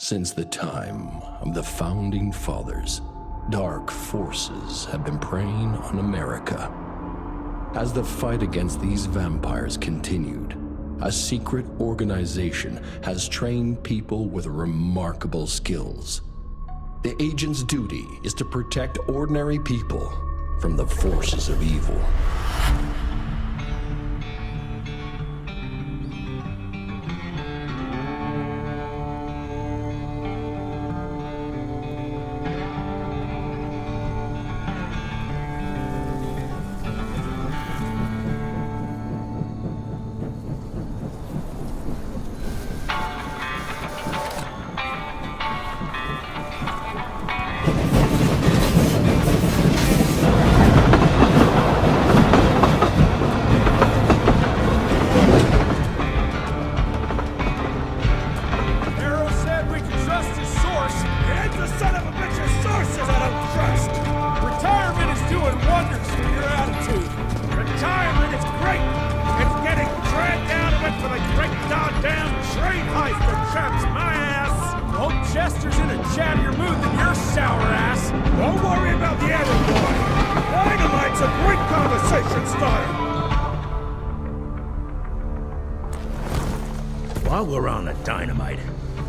Since the time of the Founding Fathers, dark forces have been preying on America. As the fight against these vampires continued, a secret organization has trained people with remarkable skills. The agent's duty is to protect ordinary people from the forces of evil. While we're on the dynamite,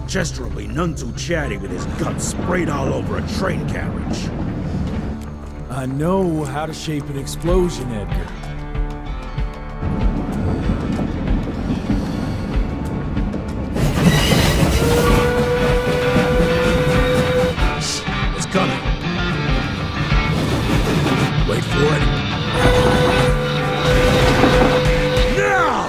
Chester will be none too chatty with his guts sprayed all over a train carriage. I know how to shape an explosion, Edgar. It's coming. Wait for it. Now!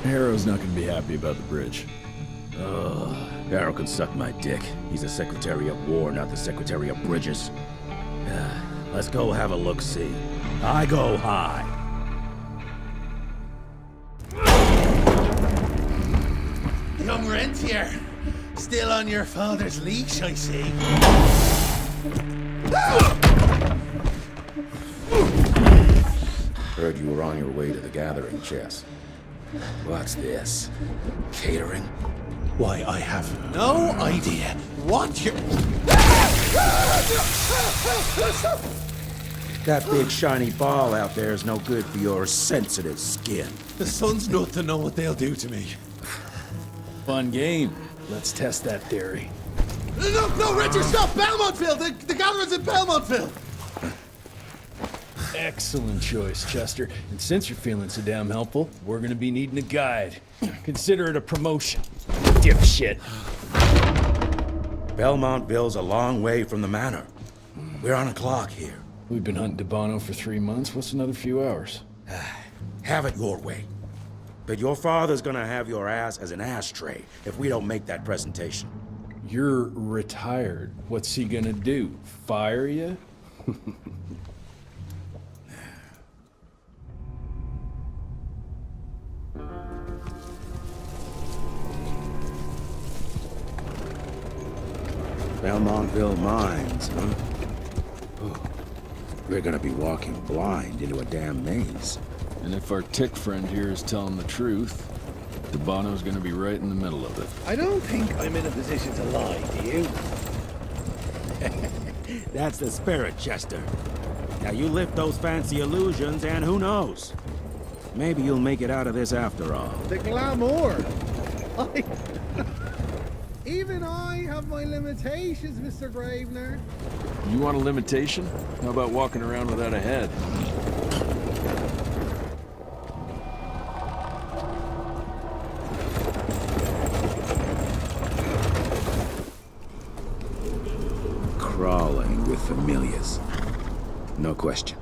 Harrow's not gonna be happy about the bridge. Harrow can suck my dick. He's the Secretary of War, not the Secretary of Bridges. Let's go have a look-see. I go high. Young Rentier, still on your father's leash, I see. Heard you were on your way to the gathering, Chess. What's this? Catering? Why, I have no idea what you're... That big shiny ball out there is no good for your sensitive skin. The sun's not to know what they'll do to me. Fun game. Let's test that theory. No, Richard, stop! Belmontville! The gathering's in Belmontville! Excellent choice, Chester. And since you're feeling so damn helpful, we're gonna be needing a guide. Consider it a promotion. Dipshit. Belmontville's a long way from the manor. We're on a clock here. We've been hunting DeBono for 3 months. What's another few hours? Have it your way. But your father's gonna have your ass as an ashtray if we don't make that presentation. You're retired. What's he gonna do? Fire you? Belmontville Mines, huh? Oh, we're gonna be walking blind into a damn maze. And if our tick friend here is telling the truth, DeBono's gonna be right in the middle of it. I don't think I'm in a position to lie, do you? That's the spirit, Chester. Now you lift those fancy illusions and who knows? Maybe you'll make it out of this after all. The glamour! Even I have my limitations, Mr. Gravener. You want a limitation? How about walking around without a head? Crawling with familiars. No question.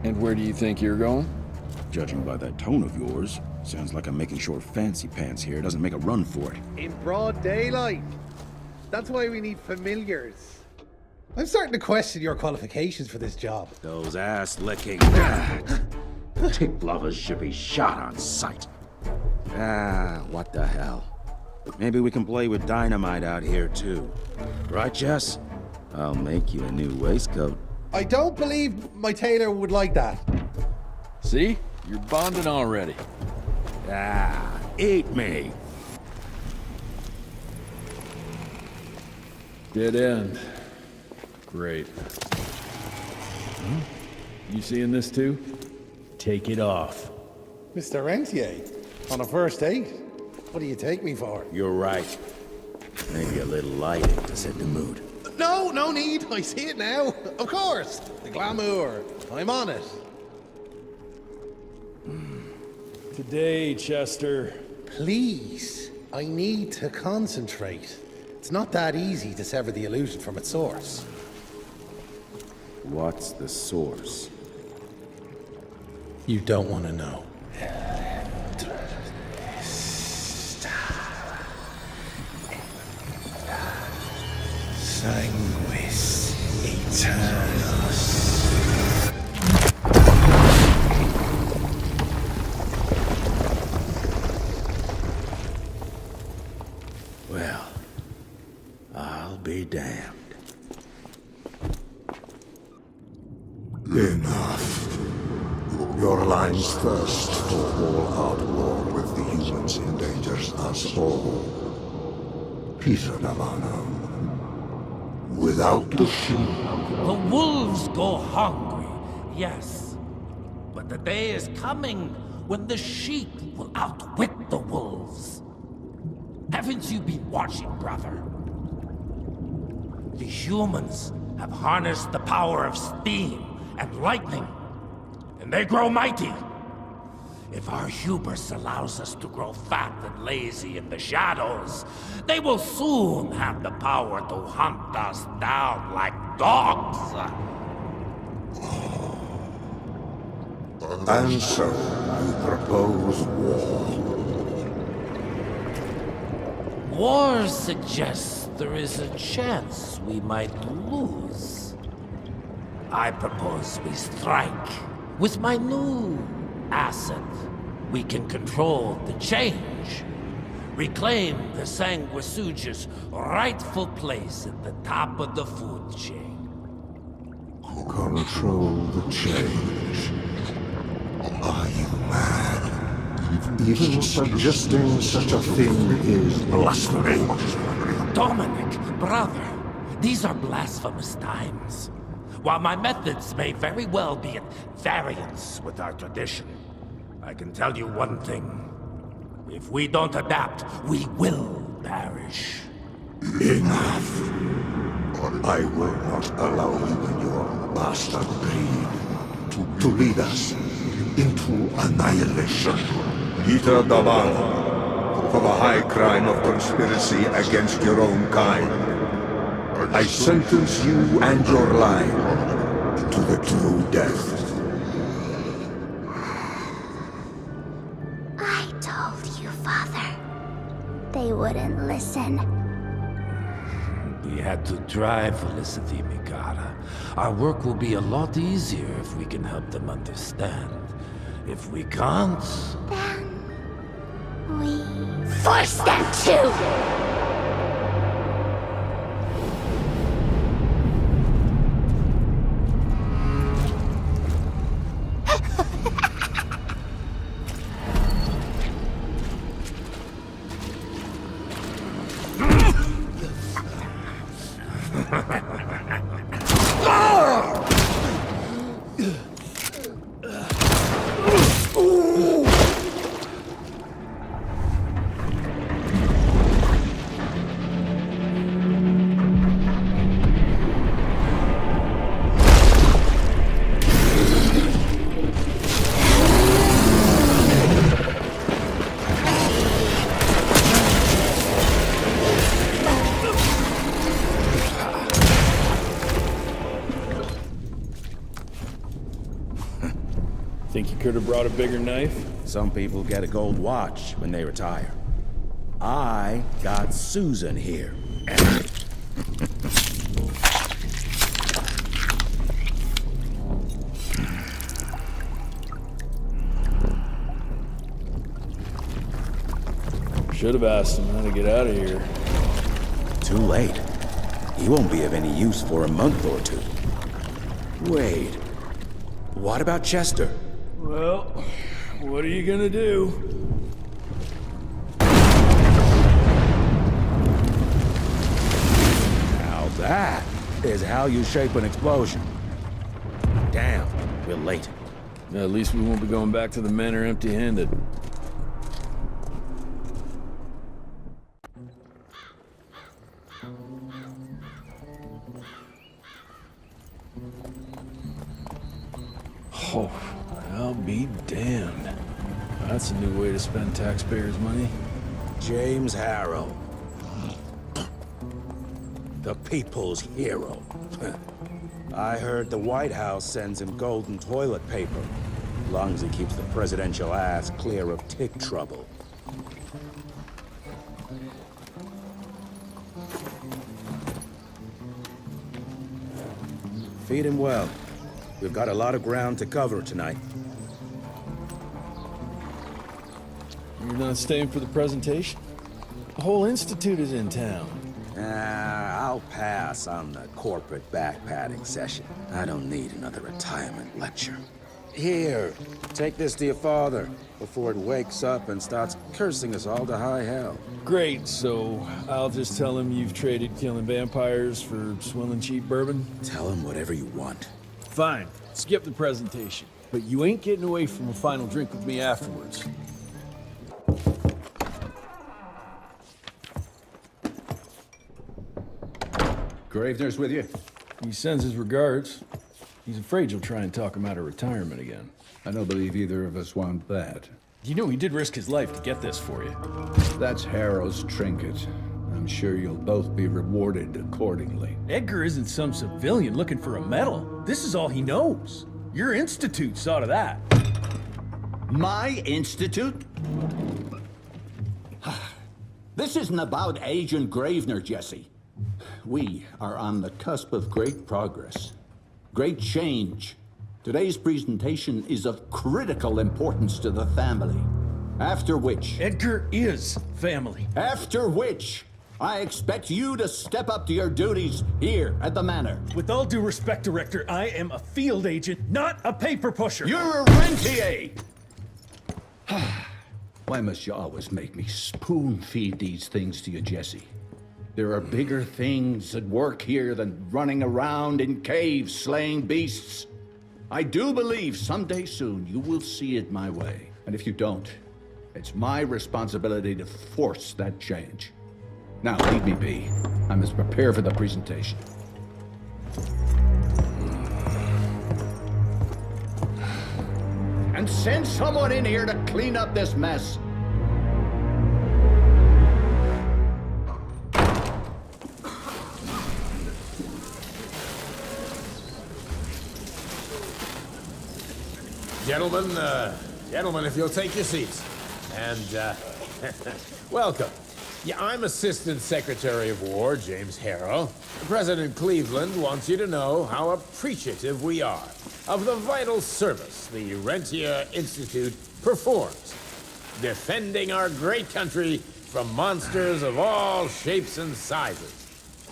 And where do you think you're going? Judging by that tone of yours, sounds like I'm making sure Fancy Pants here doesn't make a run for it. In broad daylight. That's why we need familiars. I'm starting to question your qualifications for this job. Those ass-licking tick lovers should be shot on sight. What the hell? Maybe we can play with dynamite out here, too. Right, Jess? I'll make you a new waistcoat. I don't believe my tailor would like that. See? You're bonding already. Ah, eat me. Dead end. Great. You seeing this too? Take it off. Mr. Rentier, on a first date? What do you take me for? You're right. Maybe a little lighting to set the mood. No, no need. I see it now. Of course. The glamour. I'm on it. Today, Chester. Please, I need to concentrate. It's not that easy to sever the illusion from its source. What's the source? You don't want to know. Sanguis Eternus. Well, I'll be damned. Enough. Your line's thirst for all-out war with the humans endangers us all. Peter Navana. Without the sheep. The wolves go hungry, yes. But the day is coming when the sheep will outwit the wolves. Haven't you been watching, brother? The humans have harnessed the power of steam and lightning, and they grow mighty. If our hubris allows us to grow fat and lazy in the shadows, they will soon have the power to hunt us down like dogs. And so, you propose war. War suggests there is a chance we might lose. I propose we strike. With my new asset, we can control the change. Reclaim the Sanguisuja's rightful place at the top of the food chain. Control the change. Are you mad? Even suggesting such a thing is blasphemy. Dominic, brother, these are blasphemous times. While my methods may very well be at variance with our tradition, I can tell you one thing. If we don't adapt, we will perish. Enough. I will not allow you and your bastard breed to lead us into annihilation. Peter Davala, for the high crime of conspiracy against your own kind, I sentence you and your line to the true death. I told you, Father. They wouldn't listen. We had to try, Felicity Mikata. Our work will be a lot easier if we can help them understand. If we can't... Then... we... force them to! Think you could have brought a bigger knife? Some people get a gold watch when they retire. I got Susan here. Should have asked him how to get out of here. Too late. He won't be of any use for a month or two. Wait. What about Chester? Well, what are you gonna do? Now that is how you shape an explosion. Damn, we're late. At least we won't be going back to the manor empty-handed. Oh, I'll be damned. That's a new way to spend taxpayers' money. James Harrow. The people's hero. I heard the White House sends him golden toilet paper. As long as he keeps the presidential ass clear of tick trouble. Feed him well. We've got a lot of ground to cover tonight. You're not staying for the presentation? The whole institute is in town. I'll pass on the corporate backpatting session. I don't need another retirement lecture. Here, take this to your father before it wakes up and starts cursing us all to high hell. Great, so I'll just tell him you've traded killing vampires for swilling cheap bourbon? Tell him whatever you want. Fine, skip the presentation. But you ain't getting away from a final drink with me afterwards. Gravener's with you? He sends his regards. He's afraid you'll try and talk him out of retirement again. I don't believe either of us want that. You know he did risk his life to get this for you. That's Harrow's trinket. I'm sure you'll both be rewarded accordingly. Edgar isn't some civilian looking for a medal. This is all he knows. Your institute saw to that. My institute? This isn't about Agent Gravener, Jesse. We are on the cusp of great progress, great change. Today's presentation is of critical importance to the family. After which... Edgar is family. After which, I expect you to step up to your duties here at the manor. With all due respect, Director, I am a field agent, not a paper pusher. You're a rentier! Why must you always make me spoon-feed these things to you, Jesse? There are bigger things at work here than running around in caves slaying beasts. I do believe someday soon you will see it my way. And if you don't, it's my responsibility to force that change. Now, leave me be. I must prepare for the presentation. And send someone in here to clean up this mess. Gentlemen, if you'll take your seats. And, welcome. Yeah, I'm Assistant Secretary of War, James Harrow. President Cleveland wants you to know how appreciative we are of the vital service the Rentier Institute performs, defending our great country from monsters of all shapes and sizes.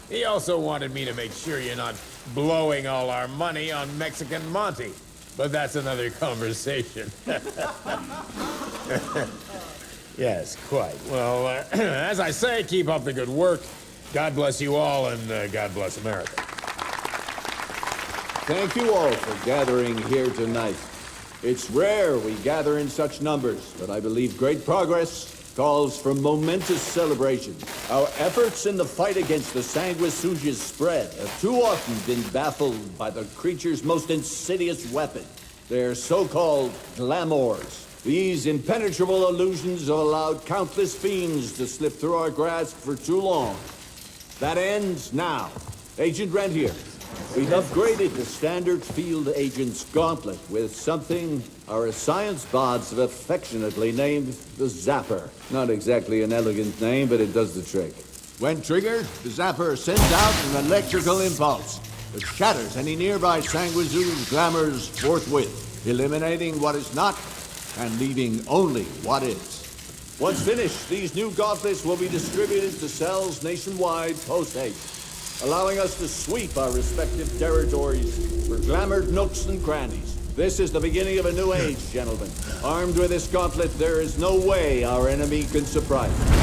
He also wanted me to make sure you're not blowing all our money on Mexican Monty. But that's another conversation. Yes, quite. Well, as I say, keep up the good work. God bless you all, and God bless America. Thank you all for gathering here tonight. It's rare we gather in such numbers, but I believe great progress calls for momentous celebration. Our efforts in the fight against the sanguisuga's spread have too often been baffled by the creature's most insidious weapon, their so-called glamours. These impenetrable illusions have allowed countless fiends to slip through our grasp for too long. That ends now. Agent Rentier, we've upgraded the standard field agent's gauntlet with something our science bots have affectionately named the Zapper. Not exactly an elegant name, but it does the trick. When triggered, the Zapper sends out an electrical impulse that shatters any nearby sanguisuga's glamours forthwith, eliminating what is not and leaving only what is. Once finished, these new gauntlets will be distributed to cells nationwide post-haste. allowing us to sweep our respective territories for glamored nooks and crannies. This is the beginning of a new age, gentlemen. Armed with this gauntlet, there is no way our enemy can surprise us.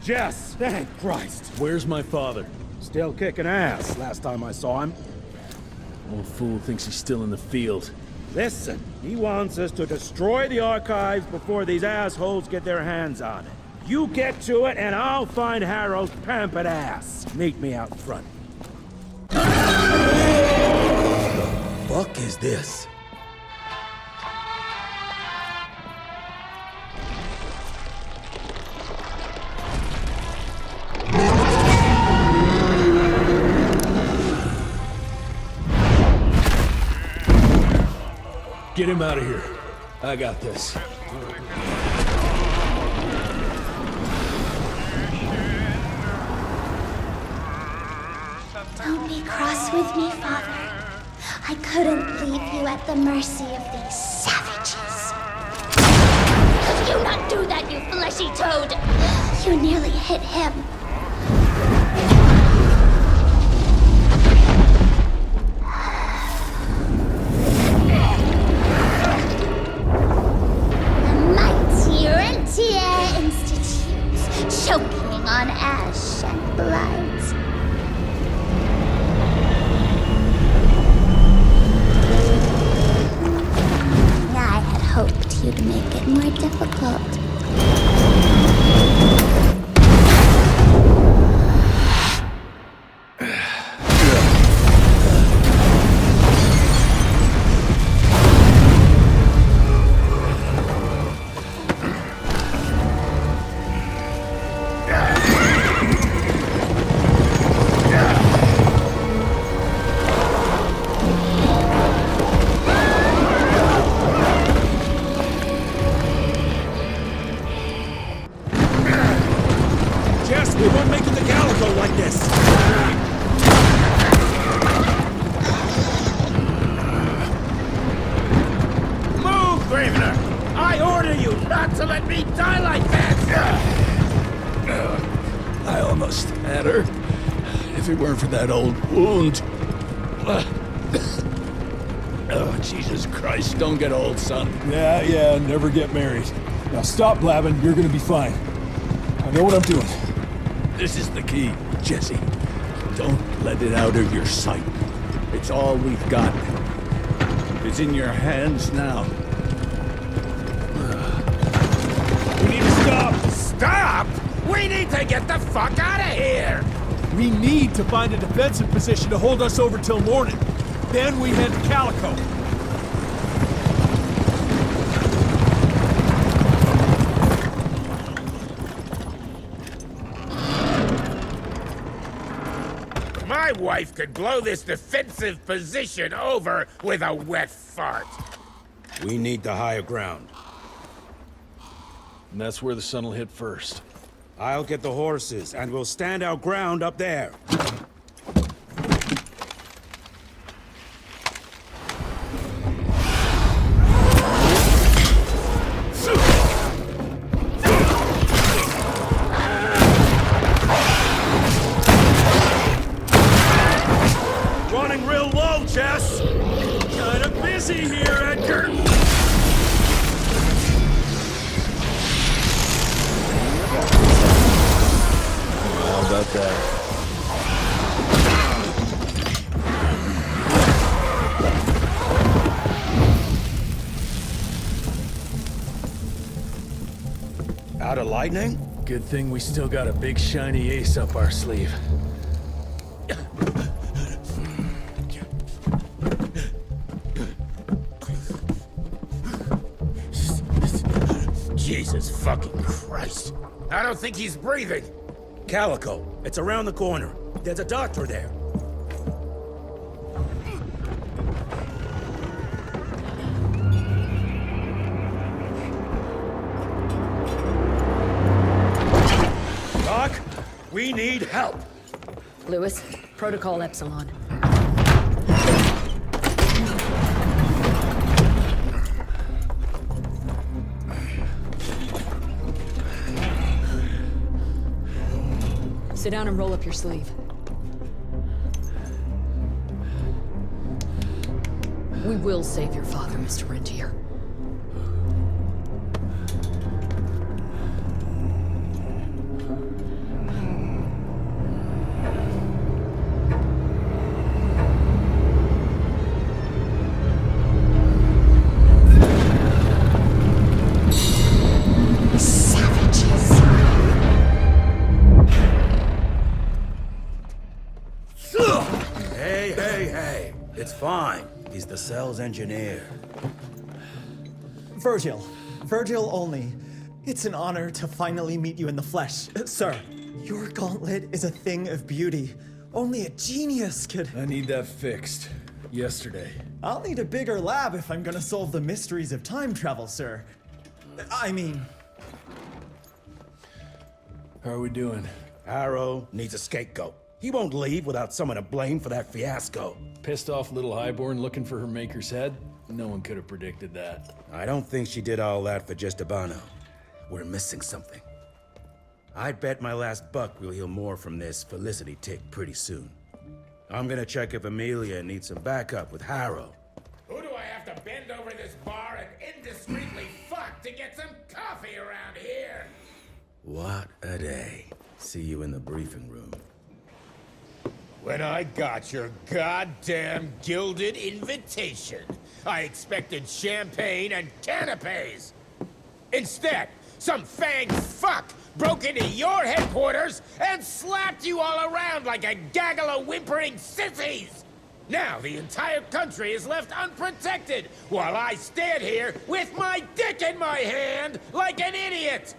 Jess, thank Christ. Where's my father? Still kicking ass, last time I saw him. Old fool thinks he's still in the field. Listen, he wants us to destroy the archives before these assholes get their hands on it. You get to it, and I'll find Harrow's pampered ass. Meet me out front. The fuck is this? Get him out of here. I got this. Don't be cross with me, Father. I couldn't leave you at the mercy of these savages. Could you not do that, you fleshy toad? You nearly hit him. Choking on ash and blood. I had hoped you'd make it more difficult. We won't make it to Calico like this! Move, Gravener! I order you not to let me die like that! I almost had her. If it weren't for that old wound. Oh, Jesus Christ, don't get old, son. Yeah, never get married. Now stop blabbing, you're gonna be fine. I know what I'm doing. This is the key, Jesse. Don't let it out of your sight. It's all we've got. It's in your hands now. We need to stop! Stop?! We need to get the fuck out of here! We need to find a defensive position to hold us over till morning. Then we head to Calico. My wife could blow this defensive position over with a wet fart. We need the higher ground. And that's where the sun will hit first. I'll get the horses, and we'll stand our ground up there. Running real low, Jess! Kinda busy here, Edgar! How about that? Out of lightning? Good thing we still got a big shiny ace up our sleeve. Jesus fucking Christ. I don't think he's breathing. Calico, it's around the corner. There's a doctor there. We need help! Lewis, Protocol Epsilon. Sit down and roll up your sleeve. We will save your father, Mr. Rentier. Hey, it's fine. He's the cell's engineer. Virgil only. It's an honor to finally meet you in the flesh. Sir, your gauntlet is a thing of beauty. Only a genius could... I need that fixed. Yesterday. I'll need a bigger lab if I'm gonna solve the mysteries of time travel, sir. I mean... How are we doing? Harrow needs a scapegoat. He won't leave without someone to blame for that fiasco. Pissed off little highborn looking for her maker's head? No one could have predicted that. I don't think she did all that for just Abano. We're missing something. I'd bet my last buck we'll hear more from this Felicity tick pretty soon. I'm gonna check if Amelia needs some backup with Harrow. Who do I have to bend over this bar and indiscreetly fuck to get some coffee around here? What a day. See you in the briefing room. When I got your goddamn gilded invitation, I expected champagne and canapes. Instead, some fang fuck broke into your headquarters and slapped you all around like a gaggle of whimpering sissies. Now the entire country is left unprotected while I stand here with my dick in my hand like an idiot.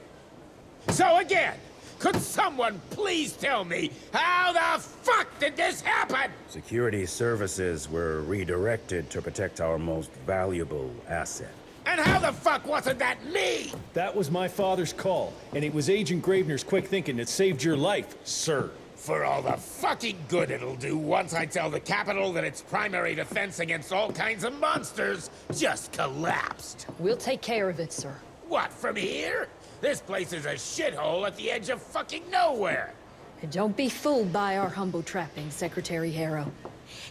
So again, could someone please tell me how the fuck did this happen? Security services were redirected to protect our most valuable asset. And how the fuck wasn't that me? That was my father's call, and it was Agent Gravener's quick thinking that saved your life, sir. For all the fucking good it'll do once I tell the Capitol that its primary defense against all kinds of monsters just collapsed. We'll take care of it, sir. What, from here? This place is a shithole at the edge of fucking nowhere. And don't be fooled by our humble trappings, Secretary Harrow.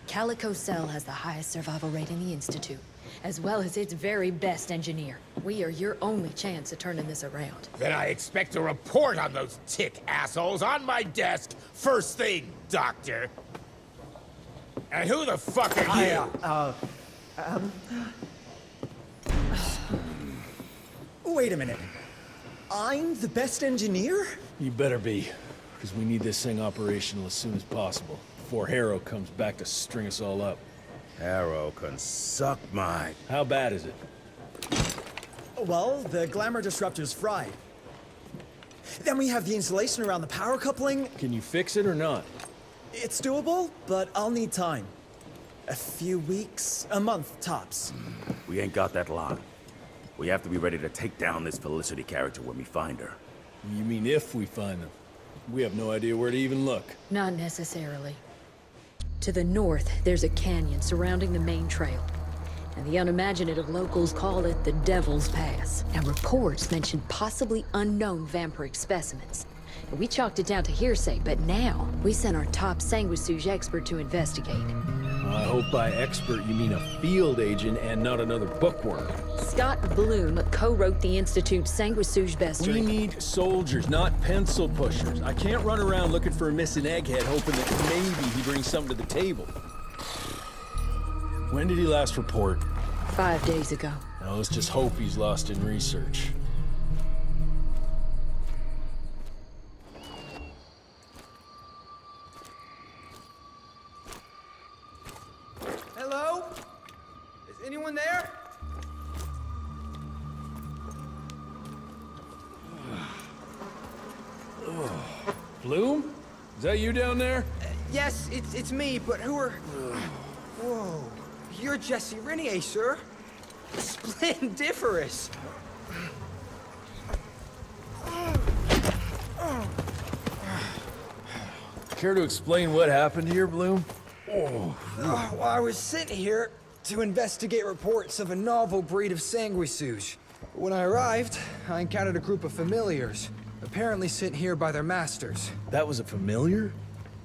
Calico Cell has the highest survival rate in the Institute, as well as its very best engineer. We are your only chance of turning this around. Then I expect a report on those tick assholes on my desk first thing, Doctor. And who the fuck are you? Wait a minute. I'm the best engineer? You better be, because we need this thing operational as soon as possible, before Harrow comes back to string us all up. Harrow can suck my... How bad is it? Well, the glamour disruptor's fried. Then we have the insulation around the power coupling. Can you fix it or not? It's doable, but I'll need time. A few weeks, a month tops. We ain't got that long. We have to be ready to take down this Felicity character when we find her. You mean if we find them? We have no idea where to even look. Not necessarily. To the north, there's a canyon surrounding the main trail. And the unimaginative locals call it the Devil's Pass. And reports mention possibly unknown vampiric specimens. And we chalked it down to hearsay, but now we sent our top sanguisuge expert to investigate. I hope by expert you mean a field agent and not another bookworm. Scott Bloom co-wrote the Institute's sanguisuge bestiary. We need soldiers, not pencil pushers. I can't run around looking for a missing egghead hoping that maybe he brings something to the table. When did he last report? 5 days ago. Now let's just hope he's lost in research. Hello? Is anyone there? Bloom? Is that you down there? Yes, it's me, but who are... Whoa. You're Jesse Renier, sir. Splendiferous. Care to explain what happened here, Bloom? Well, I was sent here to investigate reports of a novel breed of sanguisuge. When I arrived, I encountered a group of familiars, apparently sent here by their masters. That was a familiar?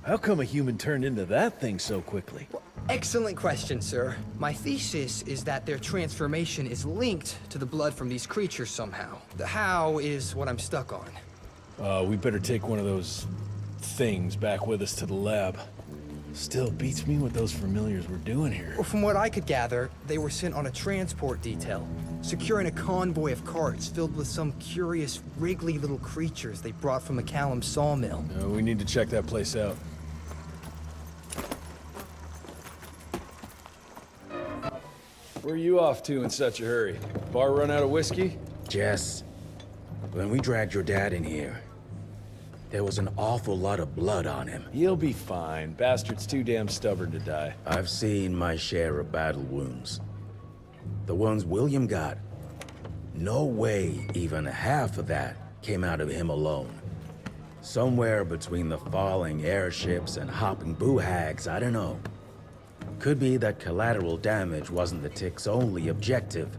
How come a human turned into that thing so quickly? Well, excellent question, sir. My thesis is that their transformation is linked to the blood from these creatures somehow. The how is what I'm stuck on. We better take one of those things back with us to the lab. Still beats me what those familiars were doing here. Well, from what I could gather, they were sent on a transport detail, securing a convoy of carts filled with some curious, wriggly little creatures they brought from McCallum's sawmill. We need to check that place out. Where are you off to in such a hurry? Bar run out of whiskey? Jess, when we dragged your dad in here, there was an awful lot of blood on him. He'll be fine. Bastard's too damn stubborn to die. I've seen my share of battle wounds. The ones William got, no way even half of that came out of him alone. Somewhere between the falling airships and hopping boo-hags, I don't know. Could be that collateral damage wasn't the Tick's only objective.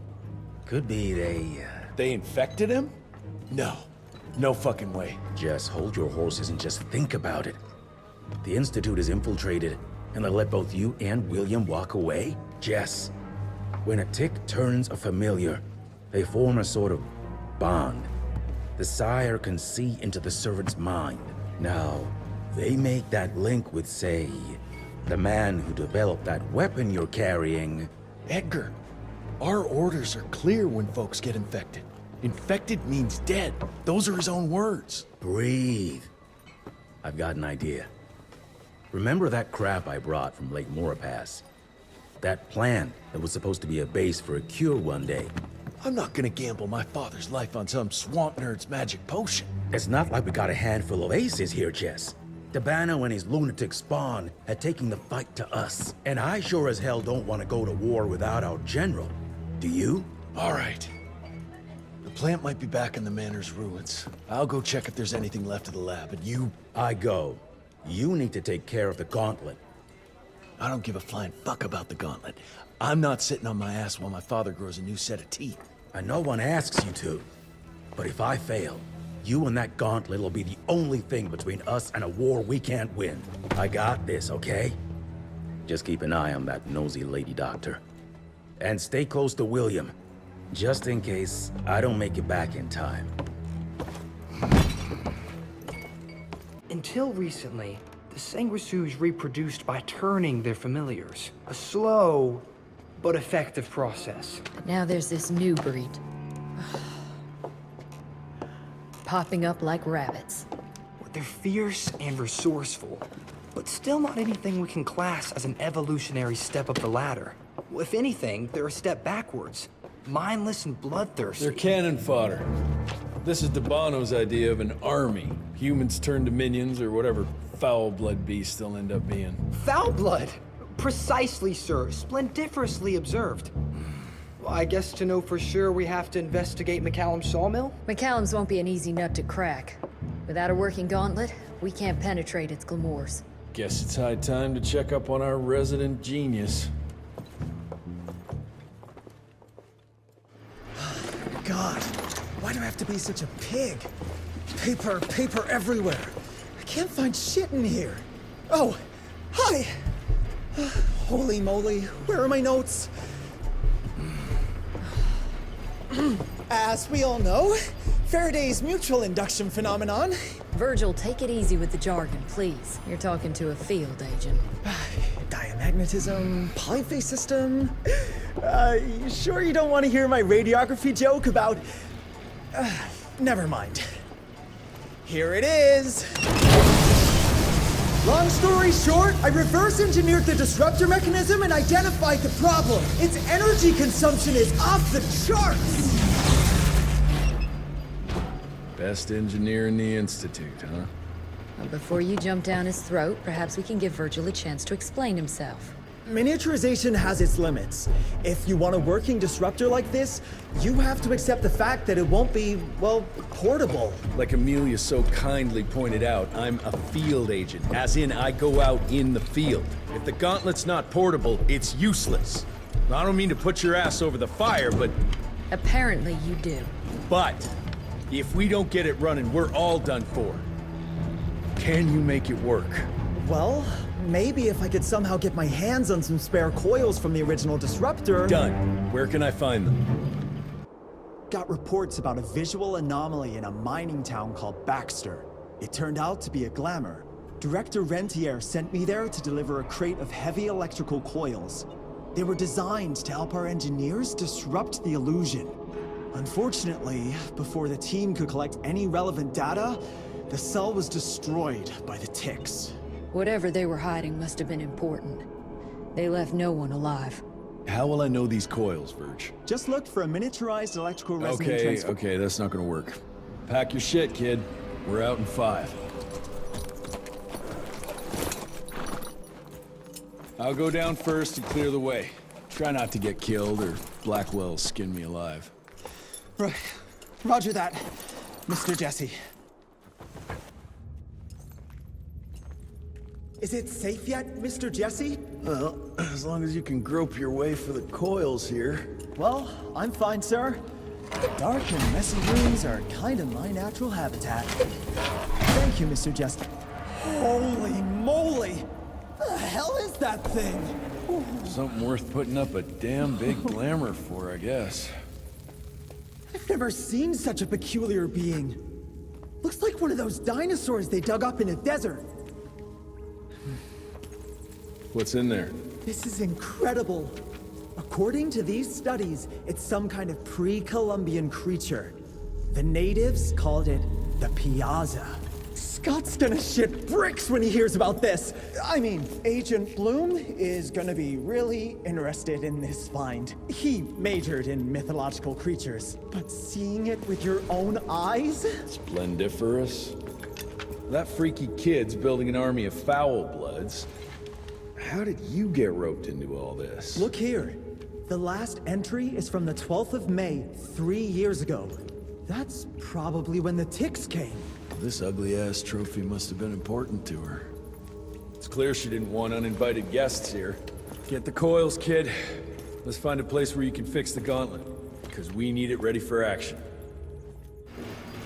Could be They infected him? No. No fucking way. Just hold your horses and just think about it. The Institute is infiltrated, and they let both you and William walk away? Jess, when a Tick turns a familiar, they form a sort of bond. The sire can see into the servant's mind. Now, they make that link with, say, the man who developed that weapon you're carrying. Edgar, our orders are clear when folks get infected. Infected means dead. Those are his own words. Breathe. I've got an idea. Remember that crap I brought from Lake Morapass? That plant that was supposed to be a base for a cure one day. I'm not gonna gamble my father's life on some swamp nerd's magic potion. It's not like we got a handful of aces here, Jess. Dabano and his lunatic spawn had taken the fight to us. And I sure as hell don't want to go to war without our general. Do you? All right. The plant might be back in the manor's ruins. I'll go check if there's anything left of the lab, and you... I go. You need to take care of the gauntlet. I don't give a flying fuck about the gauntlet. I'm not sitting on my ass while my father grows a new set of teeth. And no one asks you to. But if I fail, you and that gauntlet will be the only thing between us and a war we can't win. I got this, okay? Just keep an eye on that nosy lady doctor. And stay close to William, just in case I don't make it back in time. Until recently, the sanguisuge reproduced by turning their familiars. A slow, but effective process. But now there's this new breed. Popping up like rabbits. They're fierce and resourceful, but still not anything we can class as an evolutionary step up the ladder. If anything, they're a step backwards. Mindless and bloodthirsty. They're cannon fodder. This is Dabano's idea of an army. Humans turn to minions, or whatever foul-blood beasts they'll end up being. Foul blood? Precisely, sir. Splendiferously observed. Well, I guess to know for sure we have to investigate McCallum's sawmill? McCallum's won't be an easy nut to crack. Without a working gauntlet, we can't penetrate its glamours. Guess it's high time to check up on our resident genius. God, why do I have to be such a pig? Paper everywhere. I can't find shit in here. Oh, hi! Holy moly, where are my notes? As we all know, Faraday's mutual induction phenomenon. Virgil, take it easy with the jargon, please. You're talking to a field agent. Diamagnetism, polyphase system. You sure you don't want to hear my radiography joke about... never mind. Here it is. Long story short, I reverse engineered the disruptor mechanism and identified the problem. Its energy consumption is off the charts. Best engineer in the Institute, huh? Well, before you jump down his throat, perhaps we can give Virgil a chance to explain himself. Miniaturization has its limits. If you want a working disruptor like this, you have to accept the fact that it won't be, well, portable. Like Amelia so kindly pointed out, I'm a field agent, as in I go out in the field. If the gauntlet's not portable, it's useless. I don't mean to put your ass over the fire, but... Apparently you do. But, if we don't get it running, we're all done for. Can you make it work? Well, maybe if I could somehow get my hands on some spare coils from the original disruptor... Done. Where can I find them? Got reports about a visual anomaly in a mining town called Baxter. It turned out to be a glamour. Director Rentier sent me there to deliver a crate of heavy electrical coils. They were designed to help our engineers disrupt the illusion. Unfortunately, before the team could collect any relevant data, the cell was destroyed by the ticks. Whatever they were hiding must have been important. They left no one alive. How will I know these coils, Verge? Just look for a miniaturized electrical resonant transfer. Okay, that's not gonna work. Pack your shit, kid. We're out in 5. I'll go down first and clear the way. Try not to get killed or Blackwell skin me alive. Right. Roger that, Mr. Jesse. Is it safe yet, Mr. Jesse? Well, as long as you can grope your way for the coils here. Well, I'm fine, sir. Dark and messy rooms are kind of my natural habitat. Thank you, Mr. Jesse. Holy moly! The hell is that thing? Something worth putting up a damn big glamour for, I guess. I've never seen such a peculiar being. Looks like one of those dinosaurs they dug up in a desert. What's in there? This is incredible. According to these studies, it's some kind of pre-Columbian creature. The natives called it the Piazza. Scott's gonna shit bricks when he hears about this. I mean, Agent Bloom is gonna be really interested in this find. He majored in mythological creatures, but seeing it with your own eyes? Splendiferous. That freaky kid's building an army of foul bloods. How did you get roped into all this? Look here. The last entry is from the 12th of May, 3 years ago. That's probably when the ticks came. This ugly-ass trophy must have been important to her. It's clear she didn't want uninvited guests here. Get the coils, kid. Let's find a place where you can fix the gauntlet, because we need it ready for action.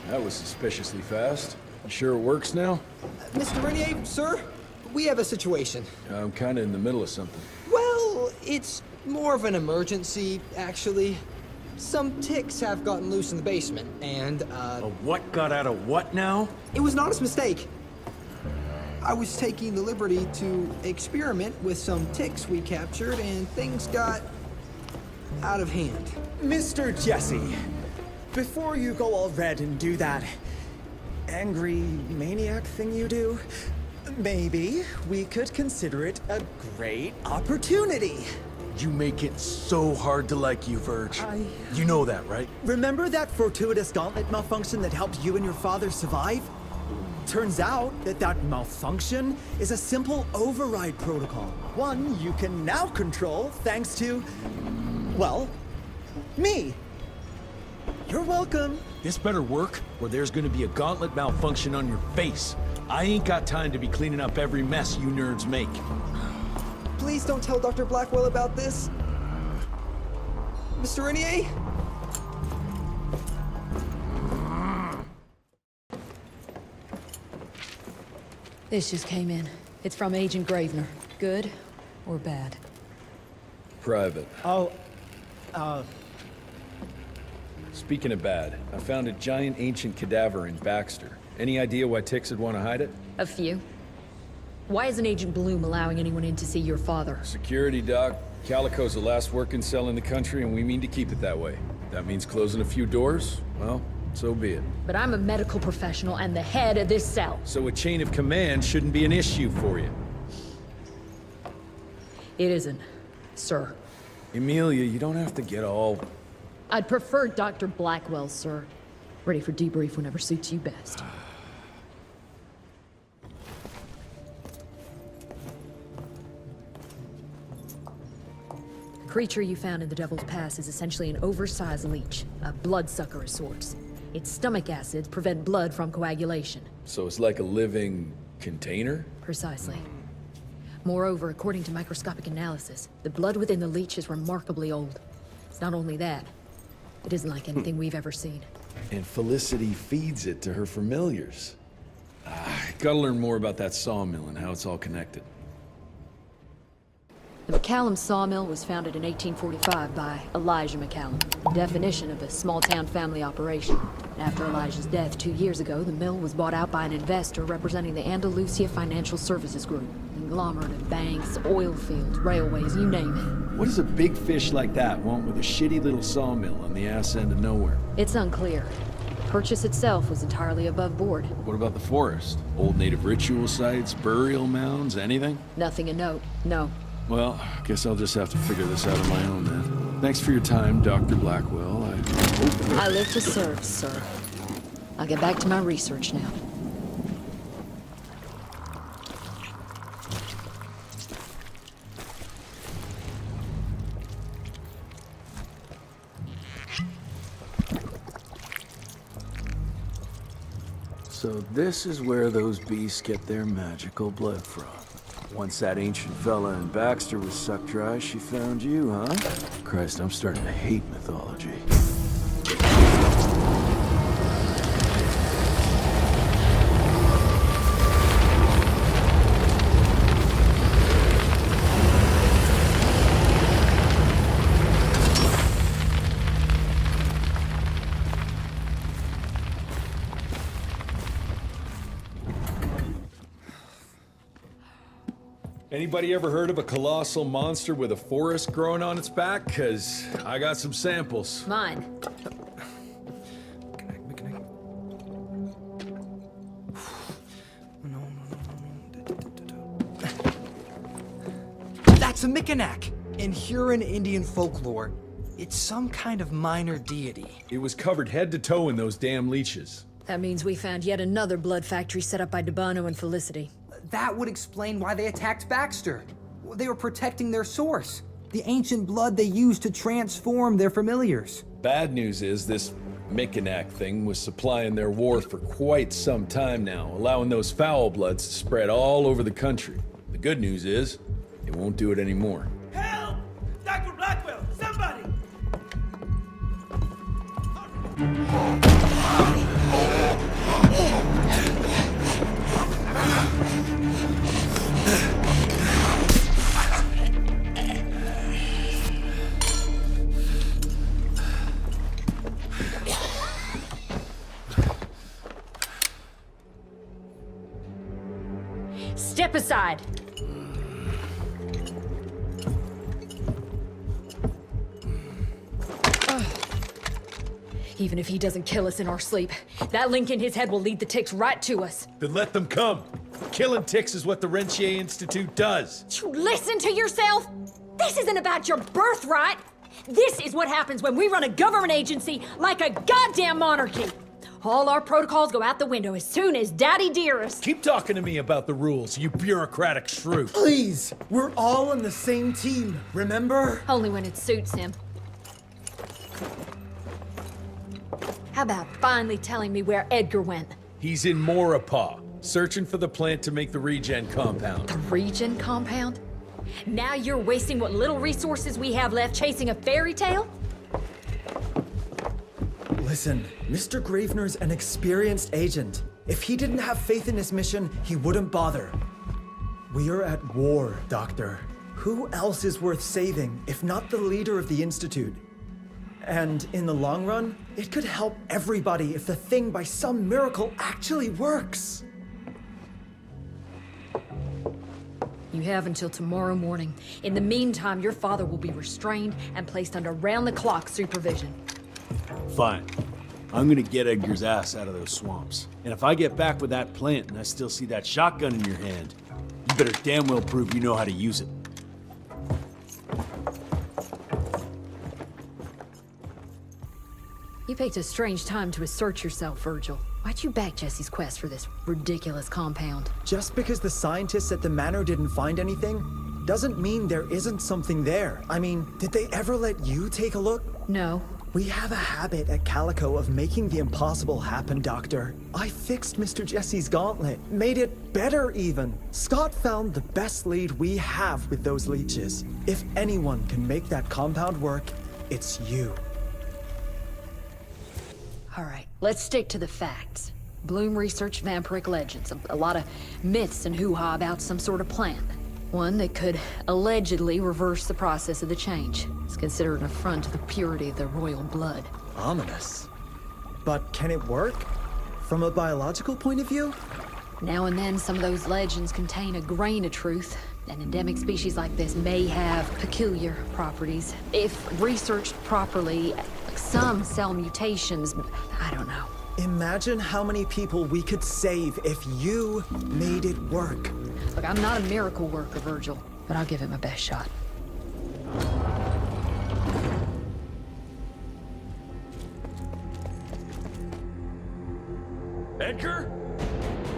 That was suspiciously fast. You sure it works now? Mr. Renier, sir, we have a situation. I'm kinda in the middle of something. Well, it's more of an emergency, actually. Some ticks have gotten loose in the basement, and, A what got out of what now? It was an honest mistake. I was taking the liberty to experiment with some ticks we captured, and things got out of hand. Mr. Jesse, before you go all red and do that angry maniac thing you do, maybe we could consider it a great opportunity. You make it so hard to like you, Verge. You know that, right? Remember that fortuitous gauntlet malfunction that helped you and your father survive? Turns out that malfunction is a simple override protocol. One you can now control thanks to, well, me. You're welcome. This better work, or there's gonna be a gauntlet malfunction on your face. I ain't got time to be cleaning up every mess you nerds make. Please don't tell Dr. Blackwell about this. Mr. Renier? This just came in. It's from Agent Gravener. Good or bad? Private. Oh, Speaking of bad, I found a giant ancient cadaver in Baxter. Any idea why ticks would want to hide it? A few. Why isn't Agent Bloom allowing anyone in to see your father? Security, Doc. Calico's the last working cell in the country, and we mean to keep it that way. That means closing a few doors? Well, so be it. But I'm a medical professional and the head of this cell. So a chain of command shouldn't be an issue for you. It isn't, sir. Emilia, you don't have to get all... I'd prefer Dr. Blackwell, sir. Ready for debrief whenever suits you best. creature you found in the Devil's Pass is essentially an oversized leech, a bloodsucker of sorts. Its stomach acids prevent blood from coagulation. So it's like a living container? Precisely. Moreover, according to microscopic analysis, the blood within the leech is remarkably old. It's not only that, it isn't like anything we've ever seen. And Felicity feeds it to her familiars. Gotta learn more about that sawmill and how it's all connected. The McCallum sawmill was founded in 1845 by Elijah McCallum, definition of a small-town family operation. After Elijah's death 2 years ago, the mill was bought out by an investor representing the Andalusia Financial Services Group. Conglomerate of banks, oil fields, railways, you name it. What does a big fish like that want with a shitty little sawmill on the ass end of nowhere? It's unclear. Purchase itself was entirely above board. What about the forest? Old native ritual sites, burial mounds, anything? Nothing of note, no. Well, guess I'll just have to figure this out on my own then. Thanks for your time, Dr. Blackwell. I live to serve, sir. I'll get back to my research now. So this is where those beasts get their magical blood from. Once that ancient fella in Baxter was sucked dry, she found you, huh? Christ, I'm starting to hate mythology. Anybody ever heard of a colossal monster with a forest growing on its back? 'Cause I got some samples. Mine. That's a Mikanak! In Huron Indian folklore, it's some kind of minor deity. It was covered head to toe in those damn leeches. That means we found yet another blood factory set up by Debano and Felicity. That would explain why they attacked Baxter. They were protecting their source, the ancient blood they used to transform their familiars. Bad news is this Mikanak thing was supplying their war for quite some time now, allowing those foul bloods to spread all over the country. The good news is, it won't do it anymore. Help! Dr. Blackwell, somebody! Step aside! Even if he doesn't kill us in our sleep, that link in his head will lead the ticks right to us. Then let them come. Killing ticks is what the Rentier Institute does. You listen to yourself? This isn't about your birthright. This is what happens when we run a government agency like a goddamn monarchy. All our protocols go out the window as soon as Daddy Dearest. Keep talking to me about the rules, you bureaucratic shrew. Please, we're all on the same team, remember? Only when it suits him. How about finally telling me where Edgar went? He's in Maurepas, searching for the plant to make the regen compound. The regen compound? Now you're wasting what little resources we have left chasing a fairy tale? Listen, Mr. Gravener's an experienced agent. If he didn't have faith in his mission, he wouldn't bother. We are at war, Doctor. Who else is worth saving, if not the leader of the Institute? And in the long run, it could help everybody if the thing by some miracle actually works. You have until tomorrow morning. In the meantime, your father will be restrained and placed under round-the-clock supervision. Fine. I'm gonna get Edgar's ass out of those swamps. And if I get back with that plant and I still see that shotgun in your hand, you better damn well prove you know how to use it. You picked a strange time to assert yourself, Virgil. Why'd you back Jesse's quest for this ridiculous compound? Just because the scientists at the manor didn't find anything, doesn't mean there isn't something there. I mean, did they ever let you take a look? No. We have a habit at Calico of making the impossible happen, Doctor. I fixed Mr. Jesse's gauntlet, made it better even. Scott found the best lead we have with those leeches. If anyone can make that compound work, it's you. All right, let's stick to the facts. Bloom researched vampiric legends, a lot of myths and hoo-ha about some sort of plant. One that could allegedly reverse the process of the change. It's considered an affront to the purity of the royal blood. Ominous. But can it work? From a biological point of view? Now and then, some of those legends contain a grain of truth. An endemic species like this may have peculiar properties. If researched properly, some cell mutations, I don't know. Imagine how many people we could save if you made it work. Look, I'm not a miracle worker, Virgil, but I'll give it my best shot. Edgar?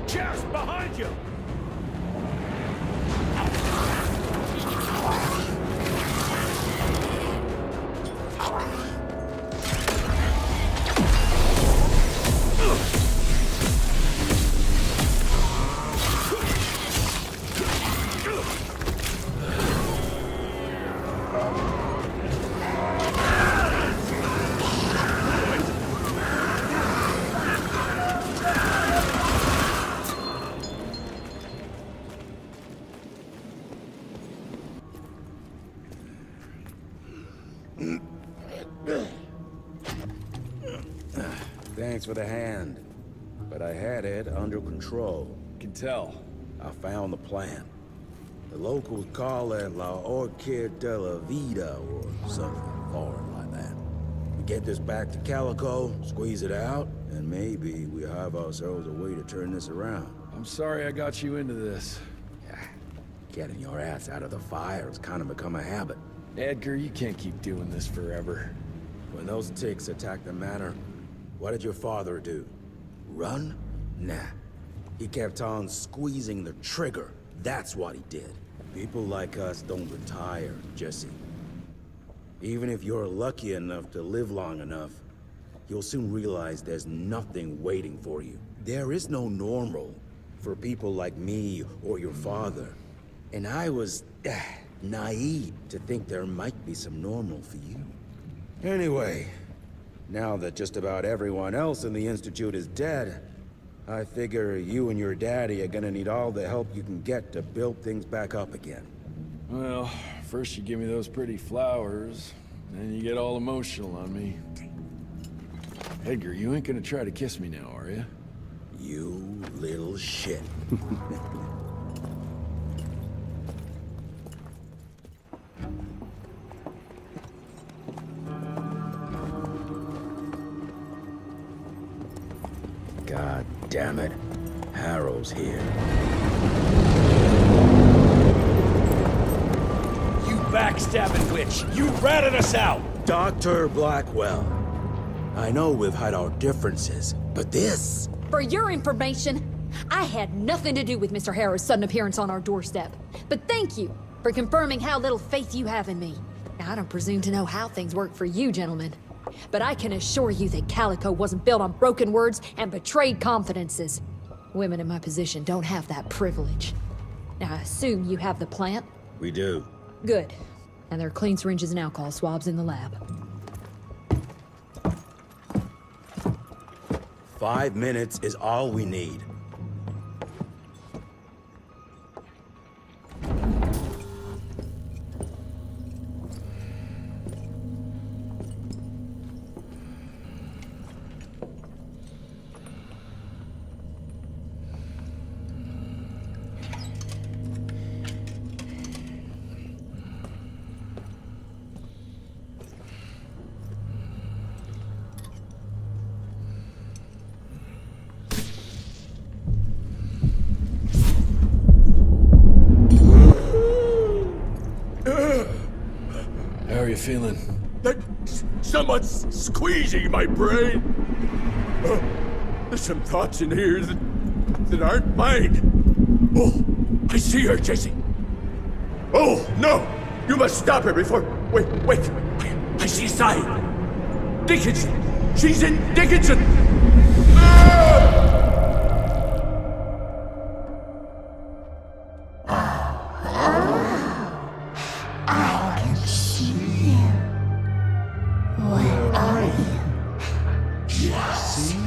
Jess, behind you! Thanks for the hand, but I had it under control. Can tell. I found the plant. The locals call it La Orchid de la Vida or something foreign like that. We get this back to Calico, squeeze it out, and maybe we have ourselves a way to turn this around. I'm sorry I got you into this. Getting your ass out of the fire has kind of become a habit. Edgar, you can't keep doing this forever. When those ticks attacked the manor, what did your father do? Run? Nah. He kept on squeezing the trigger. That's what he did. People like us don't retire, Jesse. Even if you're lucky enough to live long enough, you'll soon realize there's nothing waiting for you. There is no normal for people like me or your father. And I was naive to think there might be some normal for you. Anyway, now that just about everyone else in the Institute is dead, I figure you and your daddy are gonna need all the help you can get to build things back up again. Well, first you give me those pretty flowers, then you get all emotional on me. Edgar, you ain't gonna try to kiss me now, are you? You little shit. God damn it. Harrow's here. You backstabbing witch! You ratted us out! Dr. Blackwell. I know we've had our differences, but this... For your information, I had nothing to do with Mr. Harrow's sudden appearance on our doorstep. But thank you for confirming how little faith you have in me. Now, I don't presume to know how things work for you, gentlemen. But I can assure you that Calico wasn't built on broken words and betrayed confidences. Women in my position don't have that privilege. Now, I assume you have the plant? We do. Good. And there are clean syringes and alcohol swabs in the lab. 5 minutes is all we need. How are you feeling? Someone's squeezing my brain. There's some thoughts in here that aren't mine. Oh, I see her, Jesse. Oh, no! You must stop her before... Wait. I see a sign. Dickinson! She's in Dickinson! I can see you. Where are you? Jesse?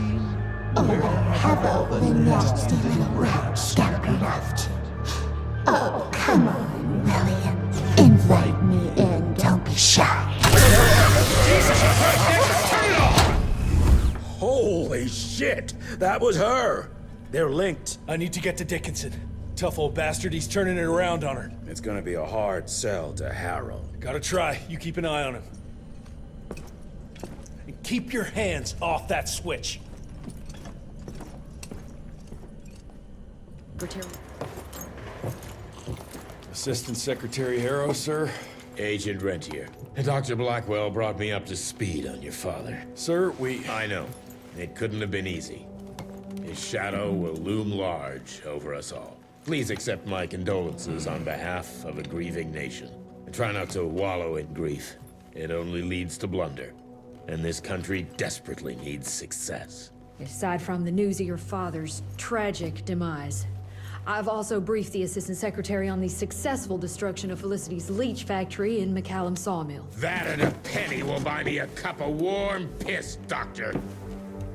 Or have all the nasty little rats scampered after? Oh, come on, William. Invite me in, don't be shy. Holy shit! That was her! They're linked. I need to get to Dickinson. Tough old bastard, he's turning it around on her. It's gonna be a hard sell to Harrow. Gotta try. You keep an eye on him. And keep your hands off that switch. Assistant Secretary Harrow, sir. Agent Rentier. Dr. Blackwell brought me up to speed on your father. Sir, I know. It couldn't have been easy. His shadow will loom large over us all. Please accept my condolences on behalf of a grieving nation. And try not to wallow in grief. It only leads to blunder. And this country desperately needs success. Aside from the news of your father's tragic demise, I've also briefed the Assistant Secretary on the successful destruction of Felicity's leech factory in McCallum Sawmill. That and a penny will buy me a cup of warm piss, Doctor.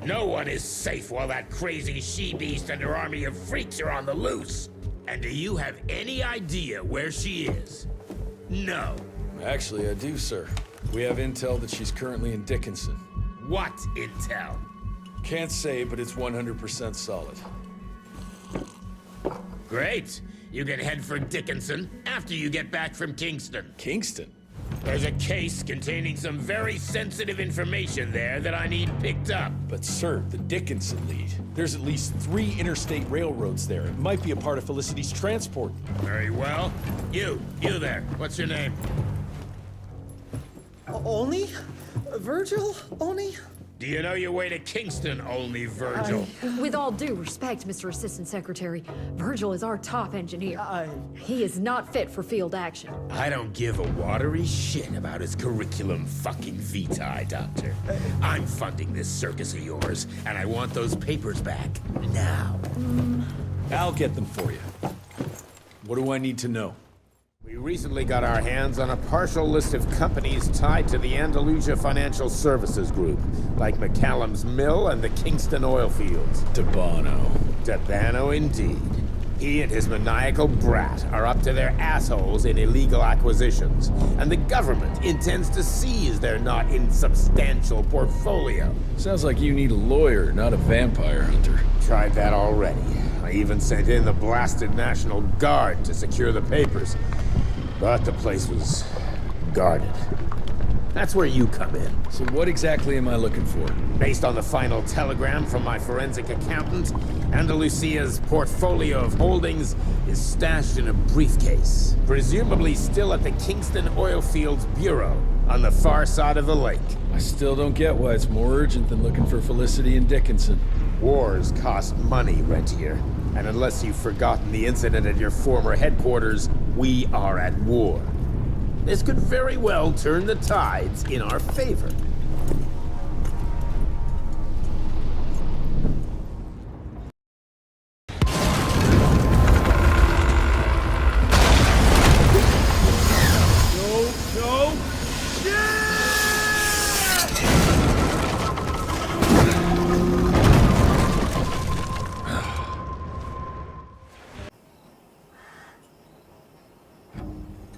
No one is safe while that crazy she-beast and her army of freaks are on the loose. And do you have any idea where she is? No. Actually, I do, sir. We have intel that she's currently in Dickinson. What intel? Can't say, but it's 100% solid. Great. You can head for Dickinson after you get back from Kingston. Kingston? There's a case containing some very sensitive information there that I need picked up. But sir, the Dickinson lead. There's at least 3 interstate railroads there. It might be a part of Felicity's transport. Very well. You there. What's your name? Only? Virgil? Only? Do you know your way to Kingston, only Virgil? With all due respect, Mr. Assistant Secretary, Virgil is our top engineer. He is not fit for field action. I don't give a watery shit about his curriculum fucking vitae, Doctor. I'm funding this circus of yours, and I want those papers back now. I'll get them for you. What do I need to know? We recently got our hands on a partial list of companies tied to the Andalusia Financial Services Group, like McCallum's Mill and the Kingston oil fields. Debano indeed. He and his maniacal brat are up to their assholes in illegal acquisitions, and the government intends to seize their not insubstantial portfolio. Sounds like you need a lawyer, not a vampire hunter. Tried that already. I even sent in the blasted National Guard to secure the papers. But the place was guarded. That's where you come in. So what exactly am I looking for? Based on the final telegram from my forensic accountant, Andalusia's portfolio of holdings is stashed in a briefcase, presumably still at the Kingston Oilfields Bureau on the far side of the lake. I still don't get why it's more urgent than looking for Felicity and Dickinson. Wars cost money, Rentier. And unless you've forgotten the incident at your former headquarters, we are at war. This could very well turn the tides in our favor.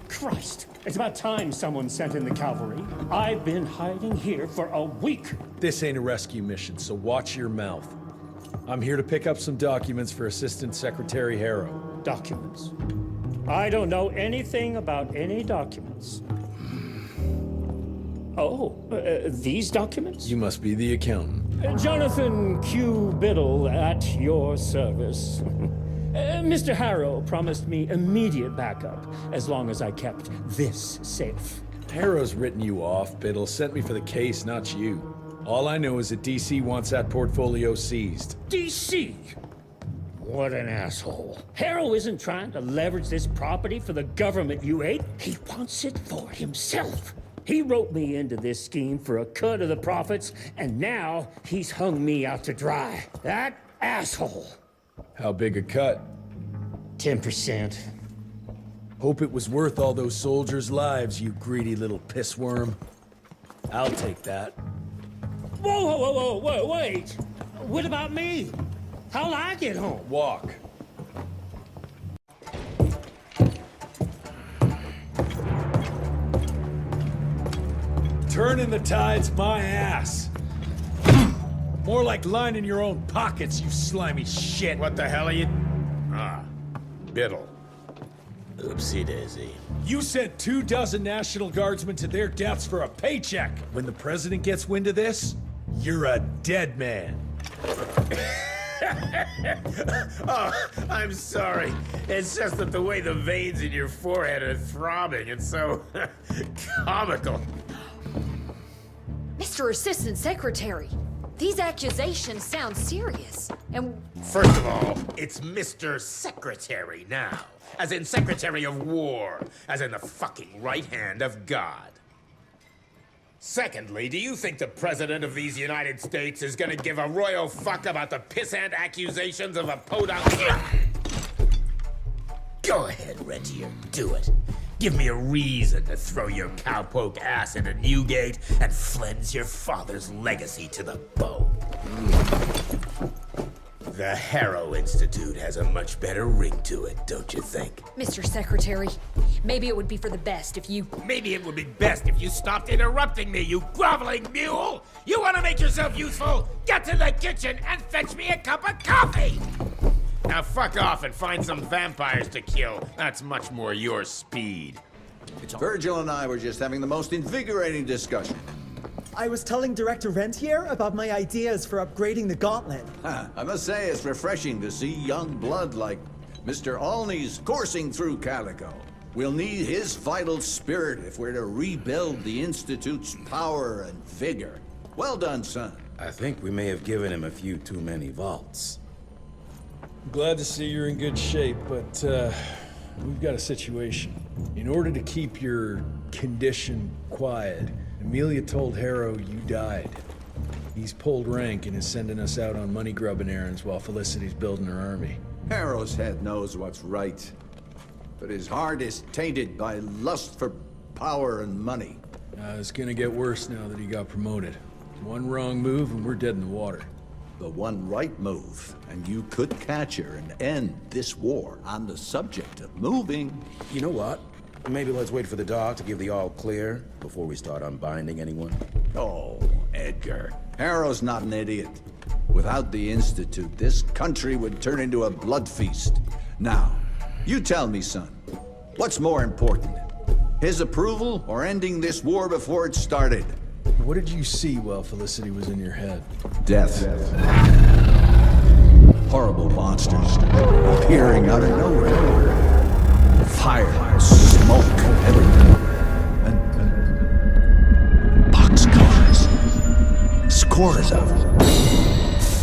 Christ! It's about time someone sent in the cavalry. I've been hiding here for a week. This ain't a rescue mission, so watch your mouth. I'm here to pick up some documents for Assistant Secretary Harrow. Documents? I don't know anything about any documents. Oh, these documents? You must be the accountant. Jonathan Q. Biddle at your service. Mr. Harrow promised me immediate backup as long as I kept this safe. Harrow's written you off, Biddle. Sent me for the case, not you. All I know is that DC wants that portfolio seized. DC? What an asshole. Harrow isn't trying to leverage this property for the government you hate. He wants it for himself. He roped me into this scheme for a cut of the profits, and now he's hung me out to dry. That asshole. How big a cut? 10%. Hope it was worth all those soldiers' lives, you greedy little pissworm. I'll take that. Whoa, wait! What about me? How'll I get home? Walk. Turning the tide's my ass. More like lining your own pockets, you slimy shit. What the hell are you... Ah, Biddle. Oopsie daisy. You sent 24 National Guardsmen to their deaths for a paycheck. When the president gets wind of this, you're a dead man. Oh, I'm sorry. It's just that the way the veins in your forehead are throbbing, it's so comical. Mr. Assistant Secretary, these accusations sound serious, and... First of all, it's Mr. Secretary now. As in Secretary of War. As in the fucking right hand of God. Secondly, do you think the President of these United States is gonna give a royal fuck about the pissant accusations of a podunk? Go ahead, Rentier, do it. Give me a reason to throw your cowpoke ass into Newgate and cleanse your father's legacy to the bone. The Harrow Institute has a much better ring to it, don't you think? Mr. Secretary, maybe it would be for the best if you... Maybe it would be best if you stopped interrupting me, you groveling mule! You want to make yourself useful? Get to the kitchen and fetch me a cup of coffee! Now fuck off and find some vampires to kill. That's much more your speed. Virgil and I were just having the most invigorating discussion. I was telling Director Rentier about my ideas for upgrading the gauntlet. I must say it's refreshing to see young blood like Mr. Olney's coursing through Calico. We'll need his vital spirit if we're to rebuild the Institute's power and vigor. Well done, son. I think we may have given him a few too many vaults. Glad to see you're in good shape, but we've got a situation. In order to keep your condition quiet, Amelia told Harrow you died. He's pulled rank and is sending us out on money-grubbing errands while Felicity's building her army. Harrow's head knows what's right, but his heart is tainted by lust for power and money. It's gonna get worse now that he got promoted. One wrong move and we're dead in the water. The one right move, and you could catch her and end this war on the subject of moving. You know what? Maybe let's wait for the dog to give the all clear before we start unbinding anyone. Oh, Edgar. Harrow's not an idiot. Without the Institute, this country would turn into a blood feast. Now, you tell me, son, what's more important? His approval or ending this war before it started? What did you see while Felicity was in your head? Death. Horrible monsters appearing out of nowhere. Fire, smoke, everything. And boxcars. Scores of them.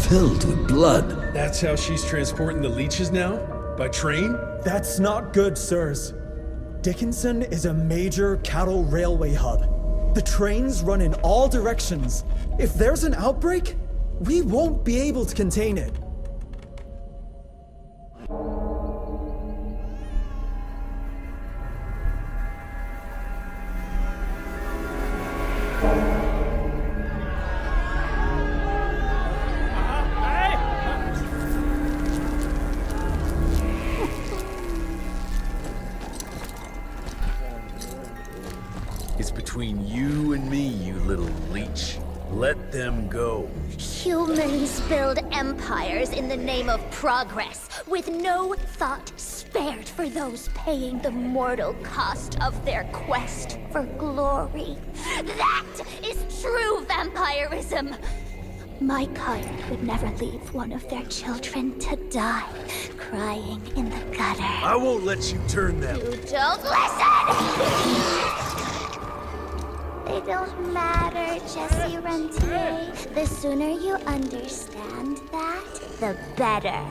Filled with blood. That's how she's transporting the leeches now? By train? That's not good, sirs. Dickinson is a major cattle railway hub. The trains run in all directions. If there's an outbreak, we won't be able to contain it. It's between you and me, you little leech. Let them go. Humans build empires in the name of progress, with no thought spared for those paying the mortal cost of their quest for glory. That is true vampirism! My kind would never leave one of their children to die, crying in the gutter. I won't let you turn them. You don't listen! It don't matter, Jesse Rentier. The sooner you understand that, the better.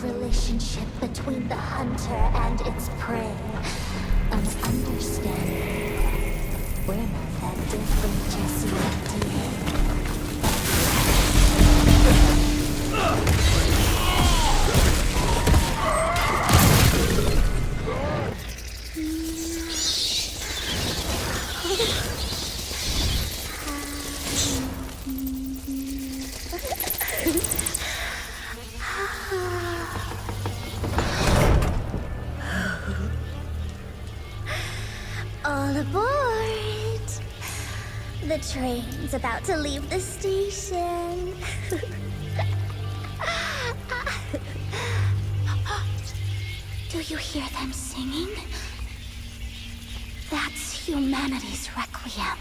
relationship between the hunter and its prey. An understanding. We're not that different, Jesse and DA. All aboard! The train's about to leave the station. Do you hear them singing? That's humanity's requiem.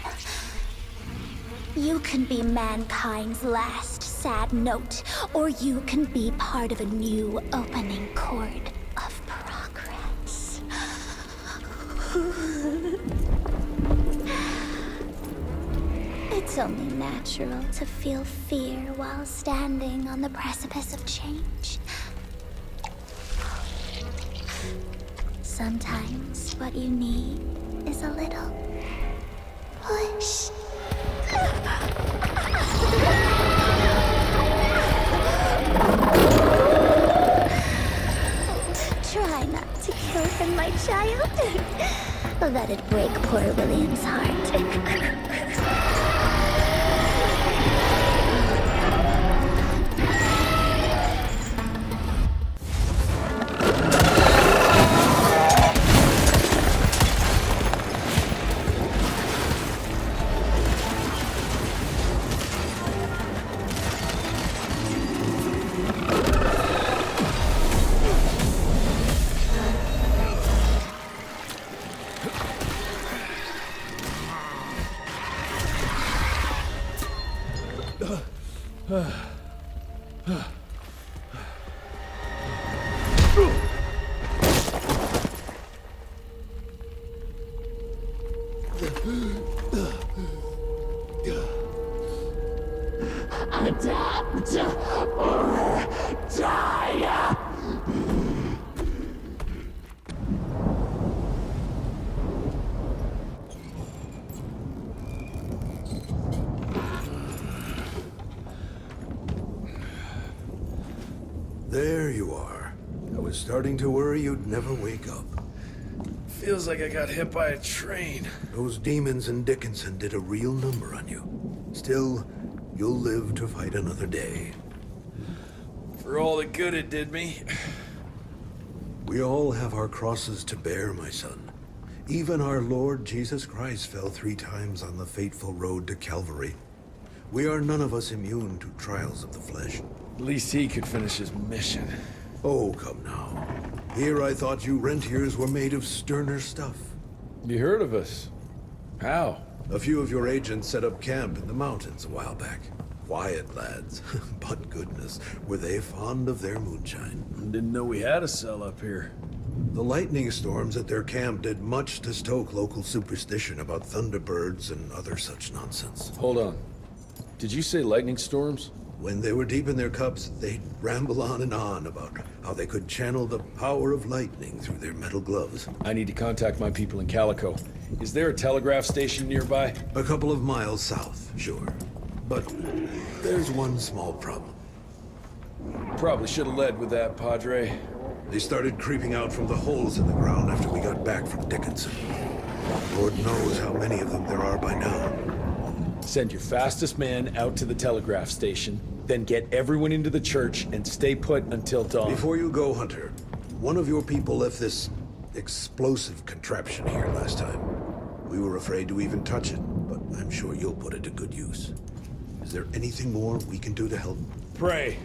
You can be mankind's last sad note, or you can be part of a new opening chord of progress. It's only natural to feel fear while standing on the precipice of change. Sometimes what you need is a little push. Try not to kill him, my child. That'd break poor William's heart. Adapt or die! There you are. I was starting to worry you'd never wake up. Feels like I got hit by a train. Those demons in Dickinson did a real number on you. Still, you'll live to fight another day. For all the good it did me. We all have our crosses to bear, my son. Even our Lord Jesus Christ fell 3 times on the fateful road to Calvary. We are none of us immune to trials of the flesh. At least he could finish his mission. Oh, come now. Here I thought you rentiers were made of sterner stuff. You heard of us? How? A few of your agents set up camp in the mountains a while back. Quiet lads, but goodness, were they fond of their moonshine. Didn't know we had a cell up here. The lightning storms at their camp did much to stoke local superstition about thunderbirds and other such nonsense. Hold on. Did you say lightning storms? When they were deep in their cups, they'd ramble on and on about how they could channel the power of lightning through their metal gloves. I need to contact my people in Calico. Is there a telegraph station nearby? A couple of miles south, sure. But there's one small problem. Probably should have led with that, Padre. They started creeping out from the holes in the ground after we got back from Dickinson. Lord knows how many of them there are by now. Send your fastest man out to the telegraph station, then get everyone into the church and stay put until dawn. Before you go, Hunter, one of your people left this explosive contraption here last time. We were afraid to even touch it, but I'm sure you'll put it to good use. Is there anything more we can do to help? Pray.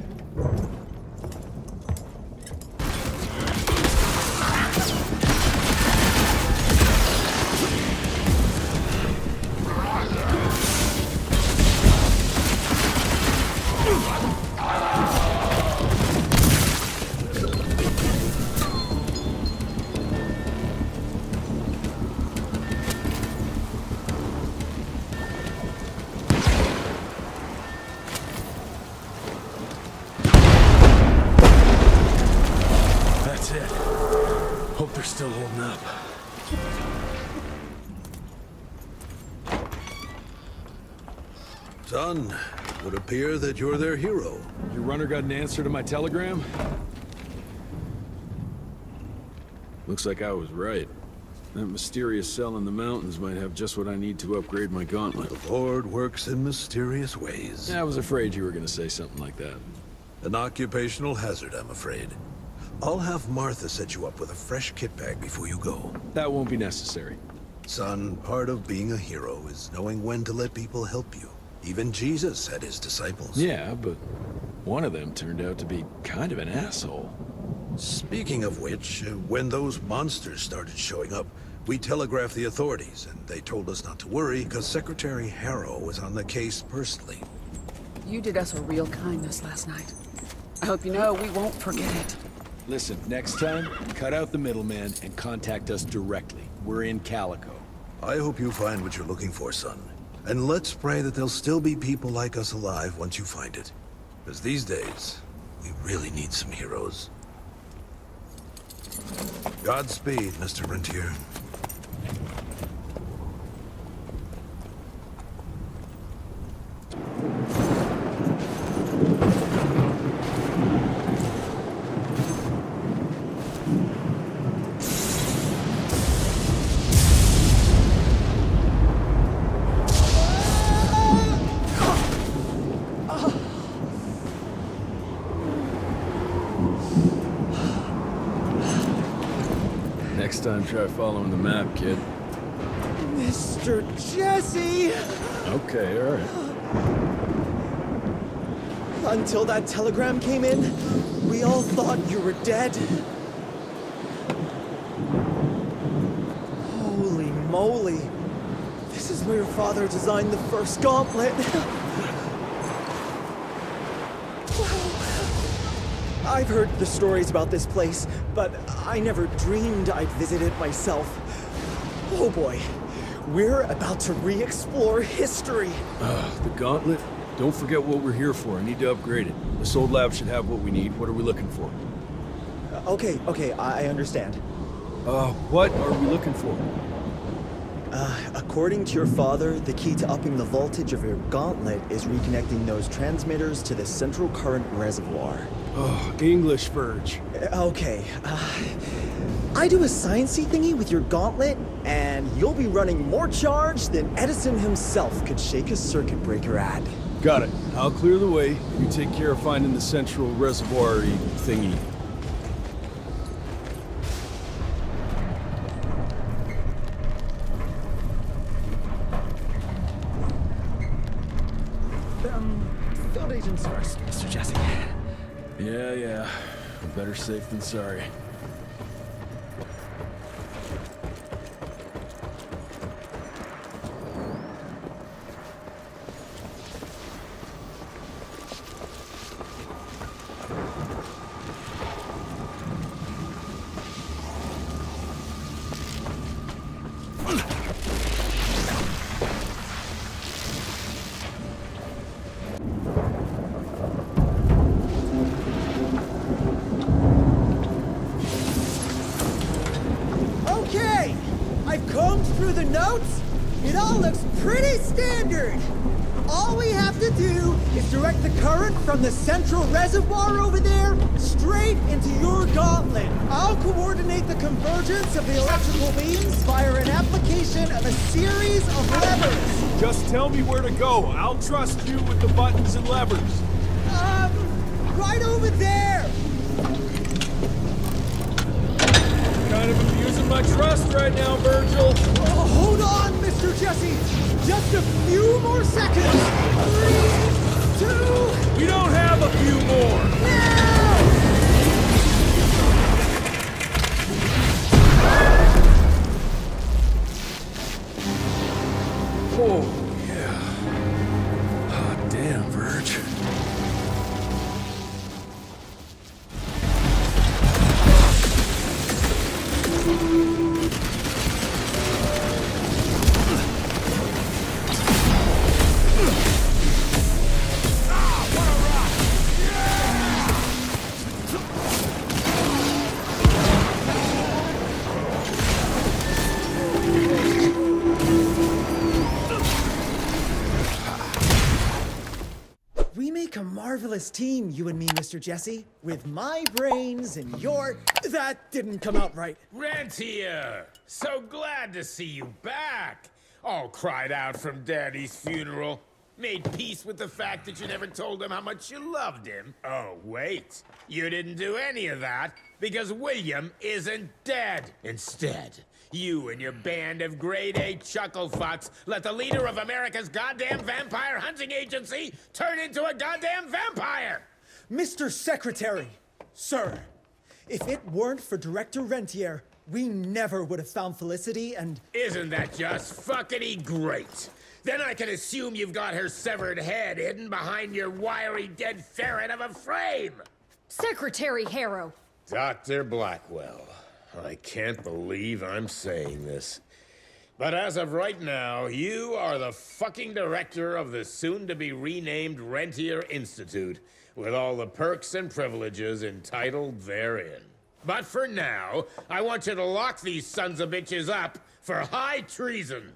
Son, it would appear that you're their hero. Your runner got an answer to my telegram? Looks like I was right. That mysterious cell in the mountains might have just what I need to upgrade my gauntlet. The Lord works in mysterious ways. I was afraid you were going to say something like that. An occupational hazard, I'm afraid. I'll have Martha set you up with a fresh kit bag before you go. That won't be necessary. Son, part of being a hero is knowing when to let people help you. Even Jesus had his disciples. Yeah, but one of them turned out to be kind of an asshole. Speaking of which, when those monsters started showing up, we telegraphed the authorities, and they told us not to worry because Secretary Harrow was on the case personally. You did us a real kindness last night. I hope you know we won't forget it. Listen, next time, cut out the middleman and contact us directly. We're in Calico. I hope you find what you're looking for, son. And let's pray that there'll still be people like us alive once you find it. Because these days, we really need some heroes. Godspeed, Mr. Rentier. Next time, try following the map, kid. Mr. Jesse! Okay, all right. Until that telegram came in, we all thought you were dead. Holy moly. This is where your father designed the first gauntlet. I've heard the stories about this place, but I never dreamed I'd visit it myself. Oh boy, we're about to re-explore history. The gauntlet? Don't forget what we're here for. I need to upgrade it. This old lab should have what we need. What are we looking for? Okay, I understand. What are we looking for? According to your father, the key to upping the voltage of your gauntlet is reconnecting those transmitters to the central current reservoir. Oh, English Verge. Okay, I do a sciencey thingy with your gauntlet, and you'll be running more charge than Edison himself could shake a circuit breaker at. Got it. I'll clear the way. You take care of finding the central reservoir-y thingy. Field agents first, Mr. Jesse. Yeah. Better safe than sorry. Through the notes, it all looks pretty standard. All we have to do is direct the current from the central reservoir over there straight into your gauntlet. I'll coordinate the convergence of the electrical beams via an application of a series of levers. Just tell me where to go. I'll trust you with the buttons and levers. Right over there. Kind of abusing my trust right now, Virgil. Oh, hold on, Mr. Jesse. Just a few more seconds. 3, 2... We don't have a few more. Now! Oh, yeah. Hot damn, Virg. marvelous team, you and me, Mr. Jesse. With my brains and your... That didn't come out right. Rentier! So glad to see you back! All cried out from Daddy's funeral. Made peace with the fact that you never told him how much you loved him. Oh, wait. You didn't do any of that because William isn't dead. Instead, you and your band of grade-A chucklefucks let the leader of America's goddamn vampire hunting agency turn into a goddamn vampire! Mr. Secretary, sir, if it weren't for Director Rentier, we never would have found Felicity and... Isn't that just fuckity great? Then I can assume you've got her severed head hidden behind your wiry dead ferret of a frame! Secretary Harrow! Dr. Blackwell, I can't believe I'm saying this. But as of right now, you are the fucking director of the soon-to-be-renamed Rentier Institute, with all the perks and privileges entitled therein. But for now, I want you to lock these sons of bitches up for high treason.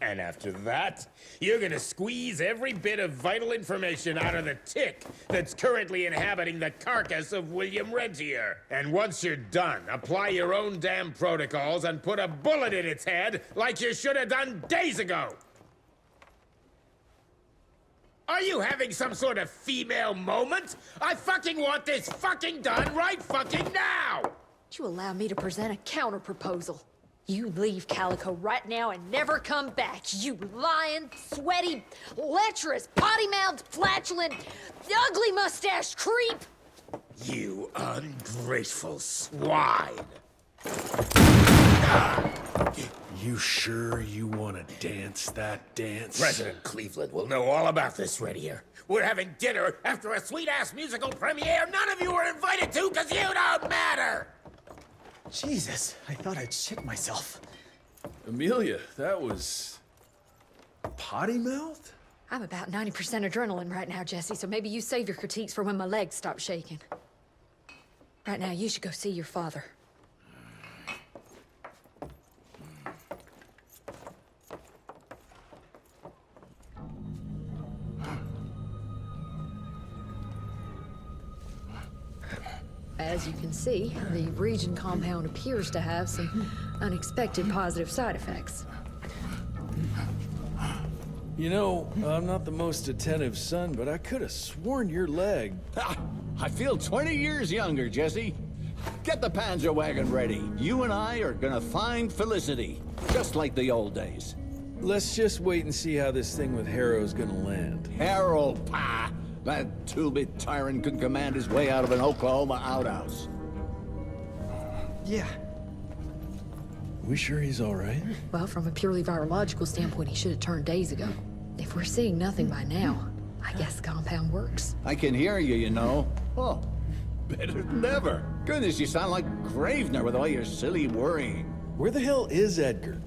And after that, you're gonna squeeze every bit of vital information out of the tick that's currently inhabiting the carcass of William Rentier. And once you're done, apply your own damn protocols and put a bullet in its head like you should have done days ago. Are you having some sort of female moment? I fucking want this fucking done right fucking now! Would you allow me to present a counter-proposal? You leave Calico right now and never come back, you lying, sweaty, lecherous, potty-mouthed, flatulent, ugly mustached creep! You ungrateful swine! You sure you want to dance that dance? President Cleveland will know all about this right here. We're having dinner after a sweet-ass musical premiere none of you were invited to because you don't matter! Jesus, I thought I'd shit myself. Amelia, that was... potty mouth? I'm about 90% adrenaline right now, Jesse, so maybe you save your critiques for when my legs stop shaking. Right now, you should go see your father. As you can see, the region compound appears to have some unexpected positive side effects. You know, I'm not the most attentive son, but I could have sworn your leg... I feel 20 years younger, Jesse. Get the Panzer wagon ready. You and I are gonna find Felicity, just like the old days. Let's just wait and see how this thing with Harrow's gonna land. Harrow, pa! That two-bit tyrant could command his way out of an Oklahoma outhouse. Yeah. We sure he's all right? Well, from a purely virological standpoint, he should have turned days ago. If we're seeing nothing by now, I guess the compound works. I can hear you, you know. Oh, better than ever. Goodness, you sound like Gravener with all your silly worrying. Where the hell is Edgar?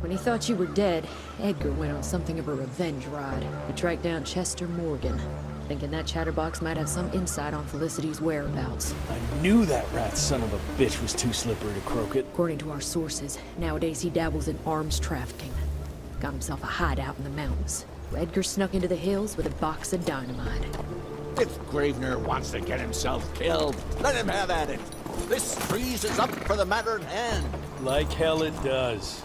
When he thought you were dead, Edgar went on something of a revenge ride. He tracked down Chester Morgan, thinking that chatterbox might have some insight on Felicity's whereabouts. I knew that rat son of a bitch was too slippery to croak it. According to our sources, nowadays he dabbles in arms trafficking. Got himself a hideout in the mountains. Edgar snuck into the hills with a box of dynamite. If Gravener wants to get himself killed, let him have at it. This freeze is up for the matter at hand. Like hell it does.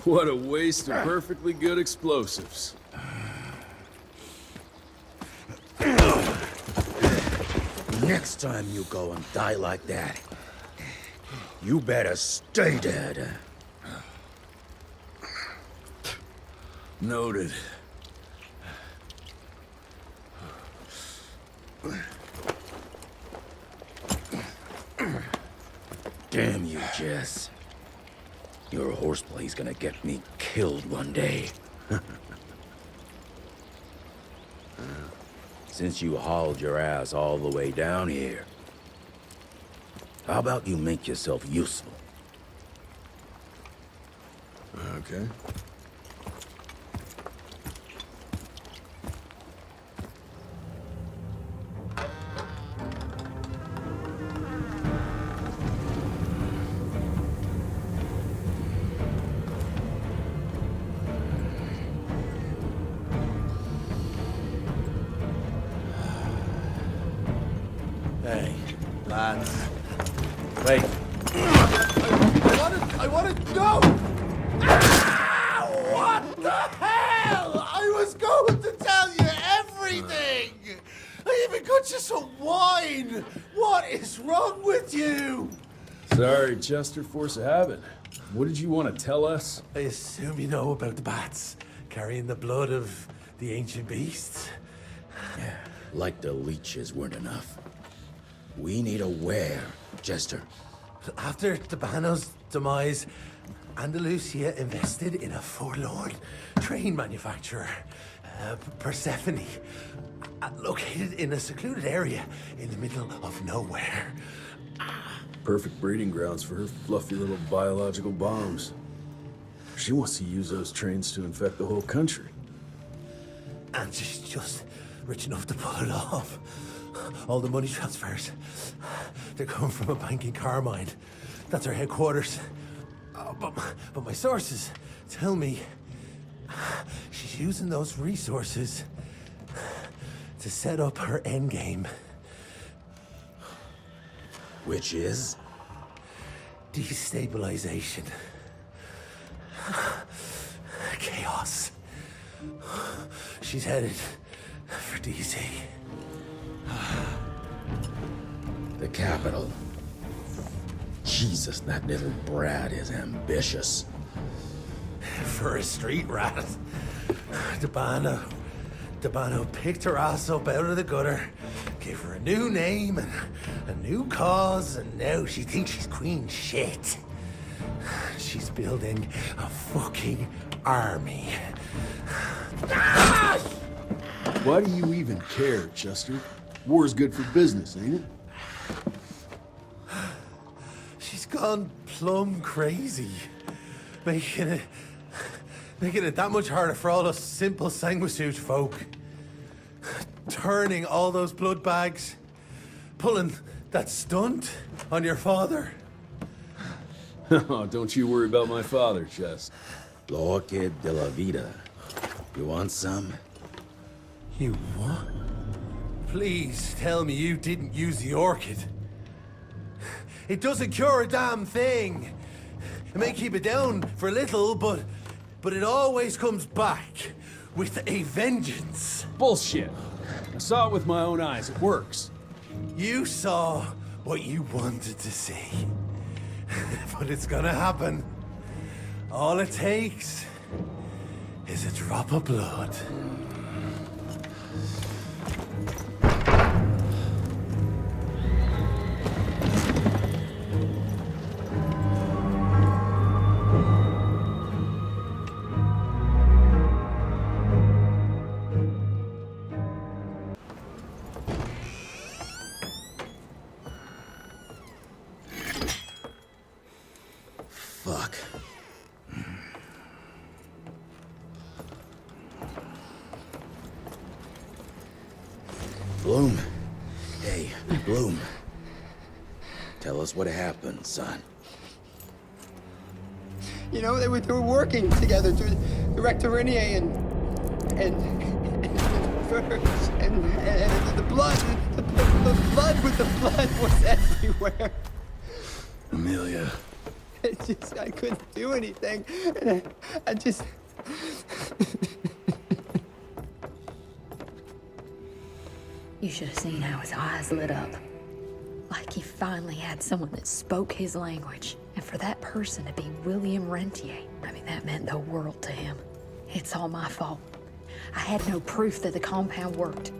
What a waste of perfectly good explosives. Next time you go and die like that, you better stay dead. Noted. Damn you, Jess. Your horseplay's gonna get me killed one day. Since you hauled your ass all the way down here, how about you make yourself useful? Okay. Hey, lads. Wait. I want to know! Ah, what the hell? I was going to tell you everything! I even got you some wine! What is wrong with you? Sorry, Chester, force of habit. What did you want to tell us? I assume you know about the bats carrying the blood of the ancient beasts. Yeah, like the leeches weren't enough. We need a where, Chester. After Tabano's demise, Andalusia invested in a forlorn train manufacturer, Persephone, located in a secluded area in the middle of nowhere. Perfect breeding grounds for her fluffy little biological bombs. She wants to use those trains to infect the whole country. And she's just rich enough to pull it off. All the money transfers, they're coming from a bank in Carmine. That's her headquarters. But my sources tell me she's using those resources to set up her endgame. Which is? Destabilization. Chaos. She's headed for DC. The capital. Jesus, that little brat is ambitious. For a street rat. Tabano picked her ass up out of the gutter, gave her a new name and a new cause, and now she thinks she's queen shit. She's building a fucking army. Why do you even care, Chester? War's good for business, ain't it? She's gone plumb crazy. Making it that much harder for all us simple sanguisuge folk. Turning all those blood bags. Pulling that stunt on your father. Oh, don't you worry about my father, Chest. L'orchid de la vida. You want some? You what? Please tell me you didn't use the orchid. It doesn't cure a damn thing. It may keep it down for a little, but it always comes back with a vengeance. Bullshit. I saw it with my own eyes. It works. You saw what you wanted to see. But it's gonna happen. All it takes is a drop of blood. Fuck. Bloom. Hey, Bloom. Tell us what happened, son. You know, they were working together to direct Irene and the blood with the blood was everywhere. Amelia. I couldn't do anything. And I just... You should have seen how his eyes lit up. Like he finally had someone that spoke his language. And for that person to be William Rentier, I mean, that meant the world to him. It's all my fault. I had no proof that the compound worked.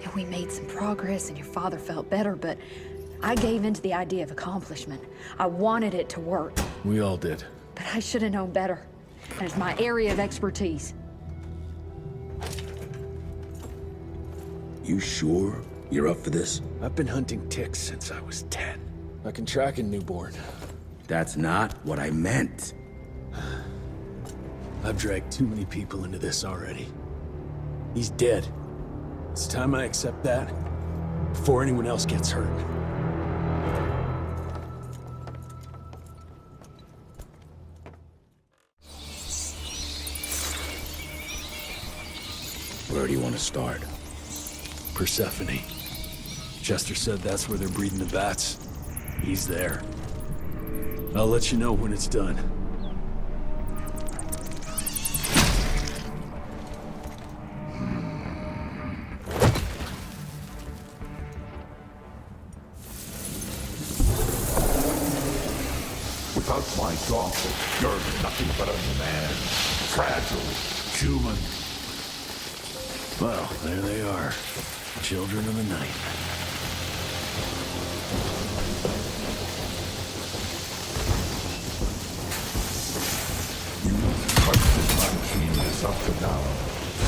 And we made some progress and your father felt better, but I gave in to the idea of accomplishment. I wanted it to work. We all did. But I should have known better. And it's my area of expertise. You sure you're up for this? I've been hunting ticks since I was 10. I can track a newborn. That's not what I meant. I've dragged too many people into this already. He's dead. It's time I accept that before anyone else gets hurt. Where do you want to start? Persephone. Chester said that's where they're breeding the bats. He's there. I'll let you know when it's done. Without my daughter, you're nothing but a man. Fragile, human. Well, there they are. Children of the night. Trusted my genius up to now.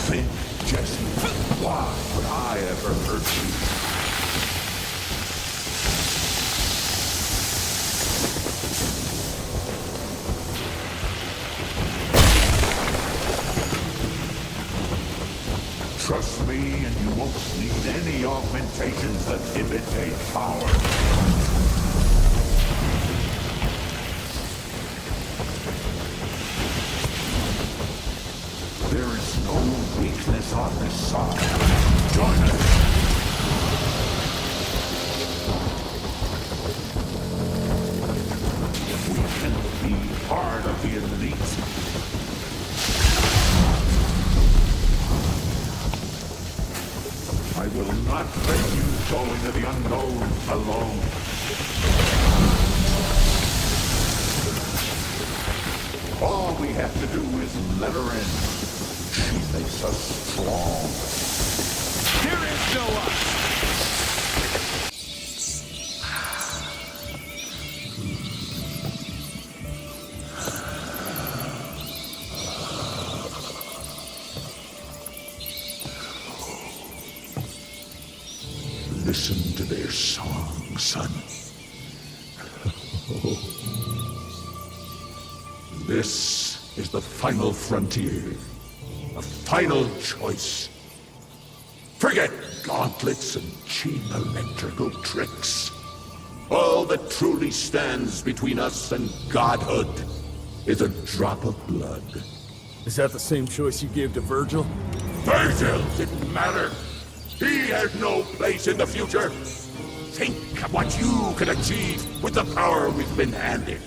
Think, Jesse, why would I ever hurt you? Trust me, and you won't need any augmentations that imitate power. There is no weakness on this side. Join us. We can be part of the elite. I will not let you go into the unknown alone. All we have to do is let her in. She makes us strong. There is no us! Listen to their song, son. This is the final frontier. A final choice. Forget gauntlets and cheap electrical tricks. All that truly stands between us and godhood is a drop of blood. Is that the same choice you gave to Virgil? Virgil didn't matter. He had no place in the future. Think of what you can achieve with the power we've been handed.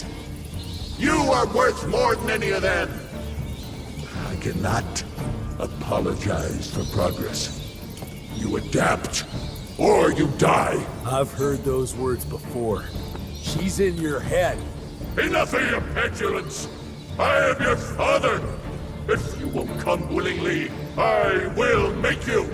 You are worth more than any of them. I cannot apologize for progress. You adapt, or you die. I've heard those words before. She's in your head. Enough of your petulance. I am your father. If you won't come willingly, I will make you.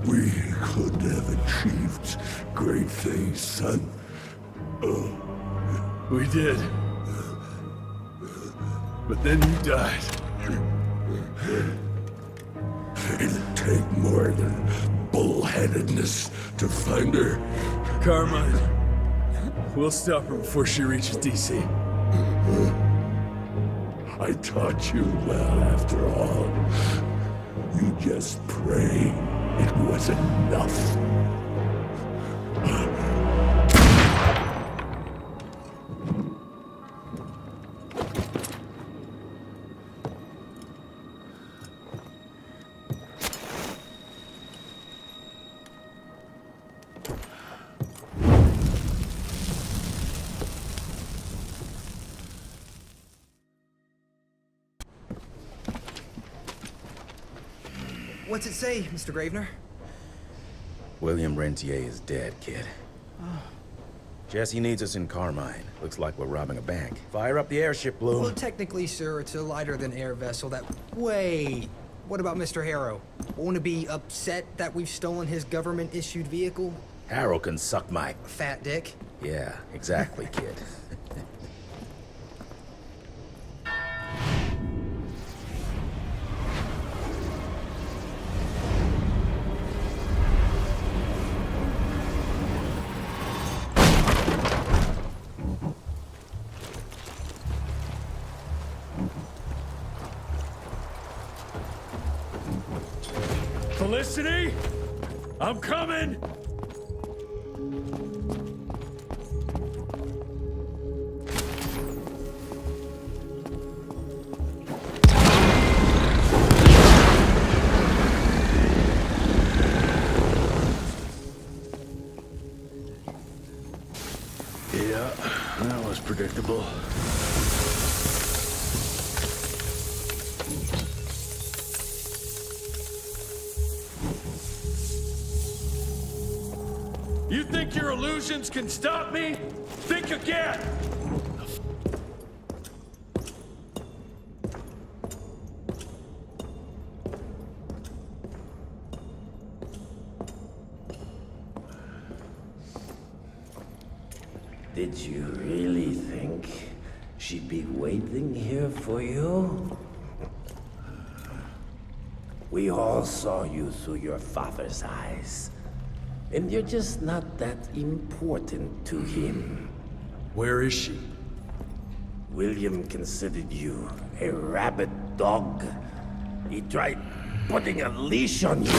We could have achieved great things, son. We did. But then you died. It'd take more than bullheadedness to find her. Carmine, We'll stop her before she reaches DC. I taught you well after all. You just pray it was enough. What's it say, Mr. Gravener? William Rentier is dead, kid. Oh. Jesse needs us in Carmine. Looks like we're robbing a bank. Fire up the airship, Bloom. Well, technically, sir, it's a lighter-than-air vessel that... Wait! What about Mr. Harrow? Won't he be upset that we've stolen his government-issued vehicle? Harrow can suck my... Fat dick? Yeah, exactly, kid. Felicity? I'm coming! Yeah, that was predictable. You think your illusions can stop me? Think again! Did you really think she'd be waiting here for you? We all saw you through your father's eyes. And you're just not that important to him. Where is she? William considered you a rabid dog. He tried putting a leash on you,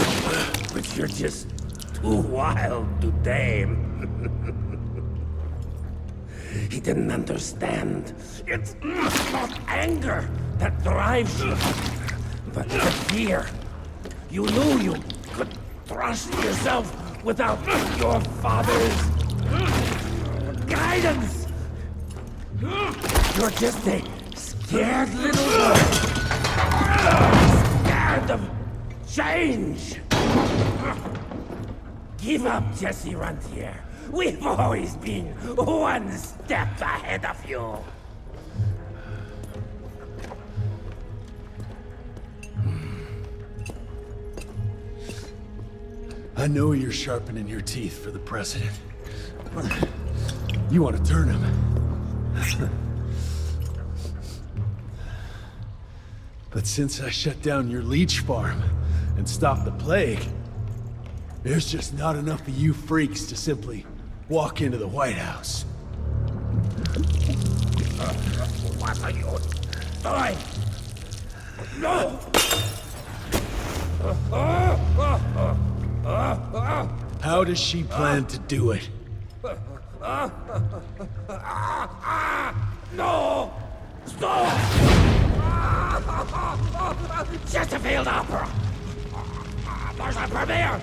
but you're just too wild to tame. He didn't understand. It's not anger that drives you, but the fear. You knew you could trust yourself without your father's guidance. You're just a scared little boy. Scared of change. Give up, Jesse Rentier. We've always been one step ahead of you. I know you're sharpening your teeth for the president. You want to turn him. But since I shut down your leech farm and stopped the plague, there's just not enough of you freaks to simply walk into the White House. What are you doing? No! How does she plan to do it? No! Stop! Chesterfield Opera! There's a premiere!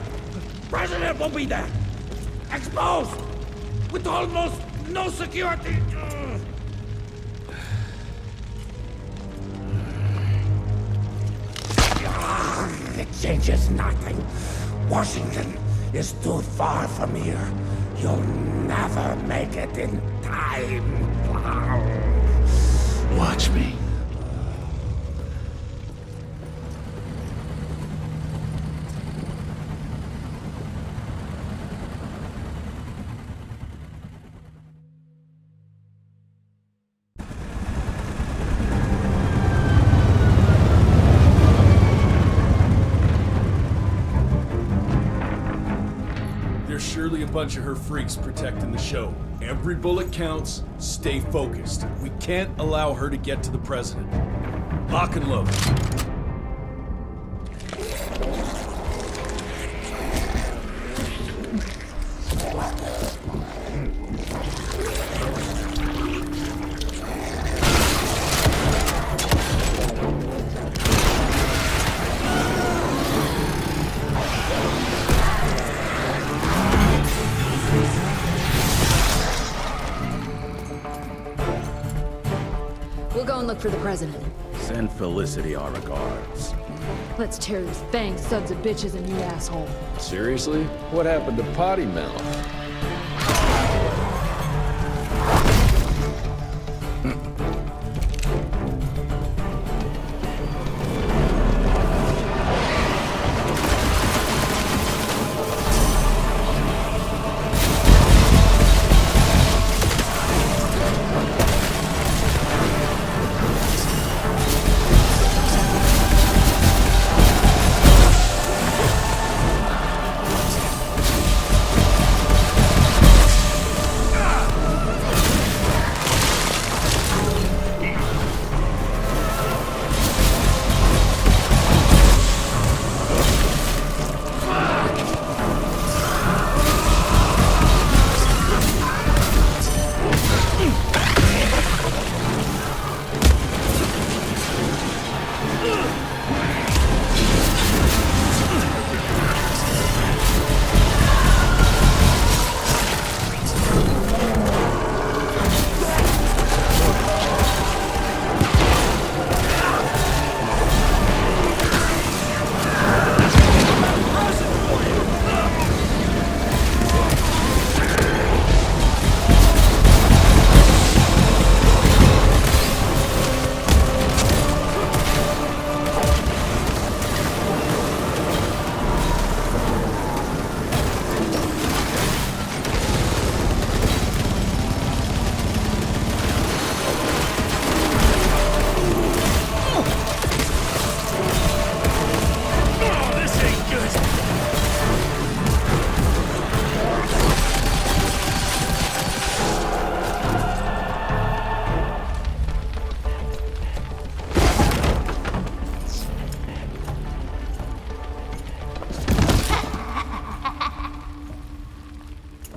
President will be there! Exposed! With almost no security! It changes nothing. Washington is too far from here. You'll never make it in time. Watch me. surely a bunch of her freaks protecting the show. Every bullet counts. Stay focused. We can't allow her to get to the president. Lock and load. We'll go and look for the president. Send Felicity our regards. Let's tear this bang sons of bitches a new asshole. Seriously? What happened to Potty Mouth?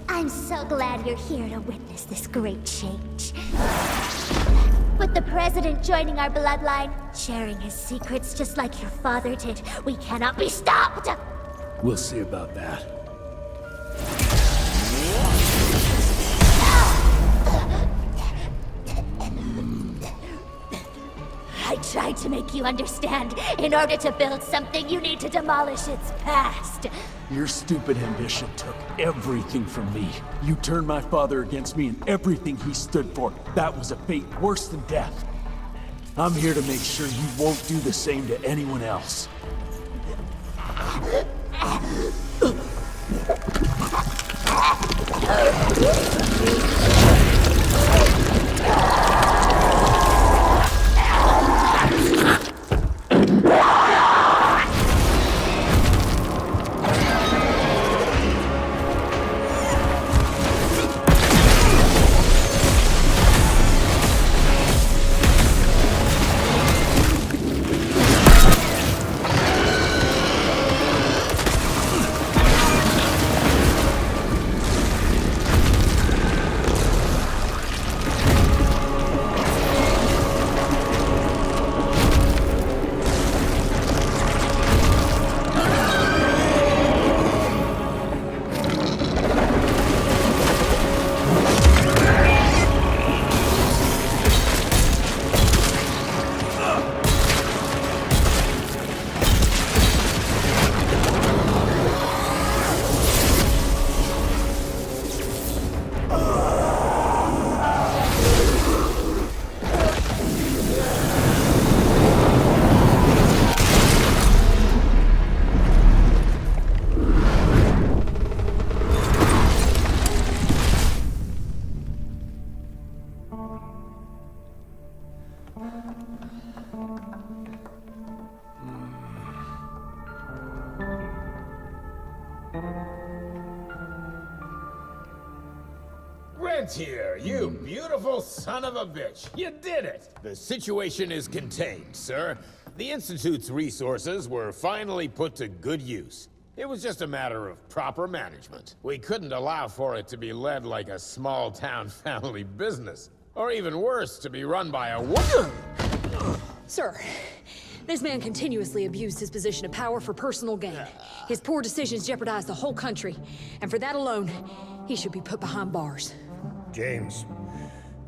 I'm so glad you're here to witness this great change. With the president joining our bloodline, sharing his secrets just like your father did, we cannot be stopped! We'll see about that. I tried to make you understand. In order to build something, you need to demolish its past. Your stupid ambition took everything from me. You turned my father against me and everything he stood for. That was a fate worse than death. I'm here to make sure you won't do the same to anyone else. Rentier, you beautiful son of a bitch. You did it. The situation is contained, sir. The Institute's resources were finally put to good use. It was just a matter of proper management. We couldn't allow for it to be led like a small-town family business. Or even worse, to be run by a woman. Sir, this man continuously abused his position of power for personal gain. His poor decisions jeopardized the whole country. And for that alone, he should be put behind bars. James,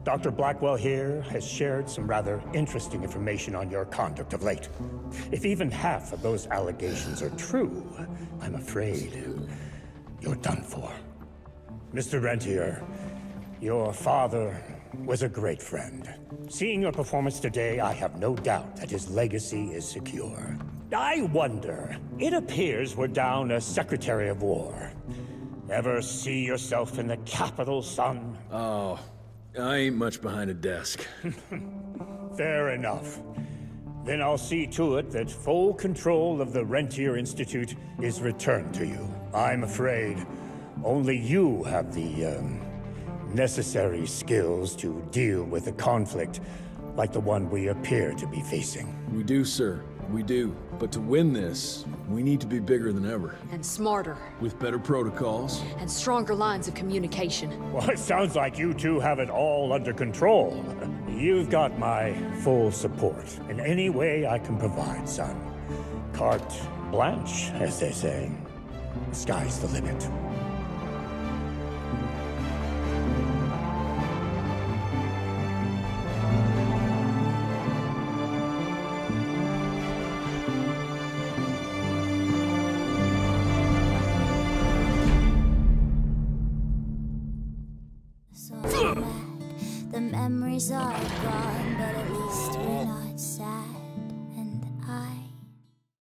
Dr. Blackwell here has shared some rather interesting information on your conduct of late. If even half of those allegations are true, I'm afraid you're done for. Mr. Rentier, your father was a great friend. Seeing your performance today, I have no doubt that his legacy is secure. I wonder, it appears we're down a Secretary of War. Ever see yourself in the capital, son? Oh, I ain't much behind a desk. Fair enough. Then I'll see to it that full control of the Rentier Institute is returned to you. I'm afraid only you have the, necessary skills to deal with a conflict like the one we appear to be facing. We do, sir. We do. But to win this, we need to be bigger than ever. And smarter. With better protocols. And stronger lines of communication. Well, it sounds like you two have it all under control. You've got my full support in any way I can provide, son. Carte blanche, as they say. The sky's the limit. The memories are gone, but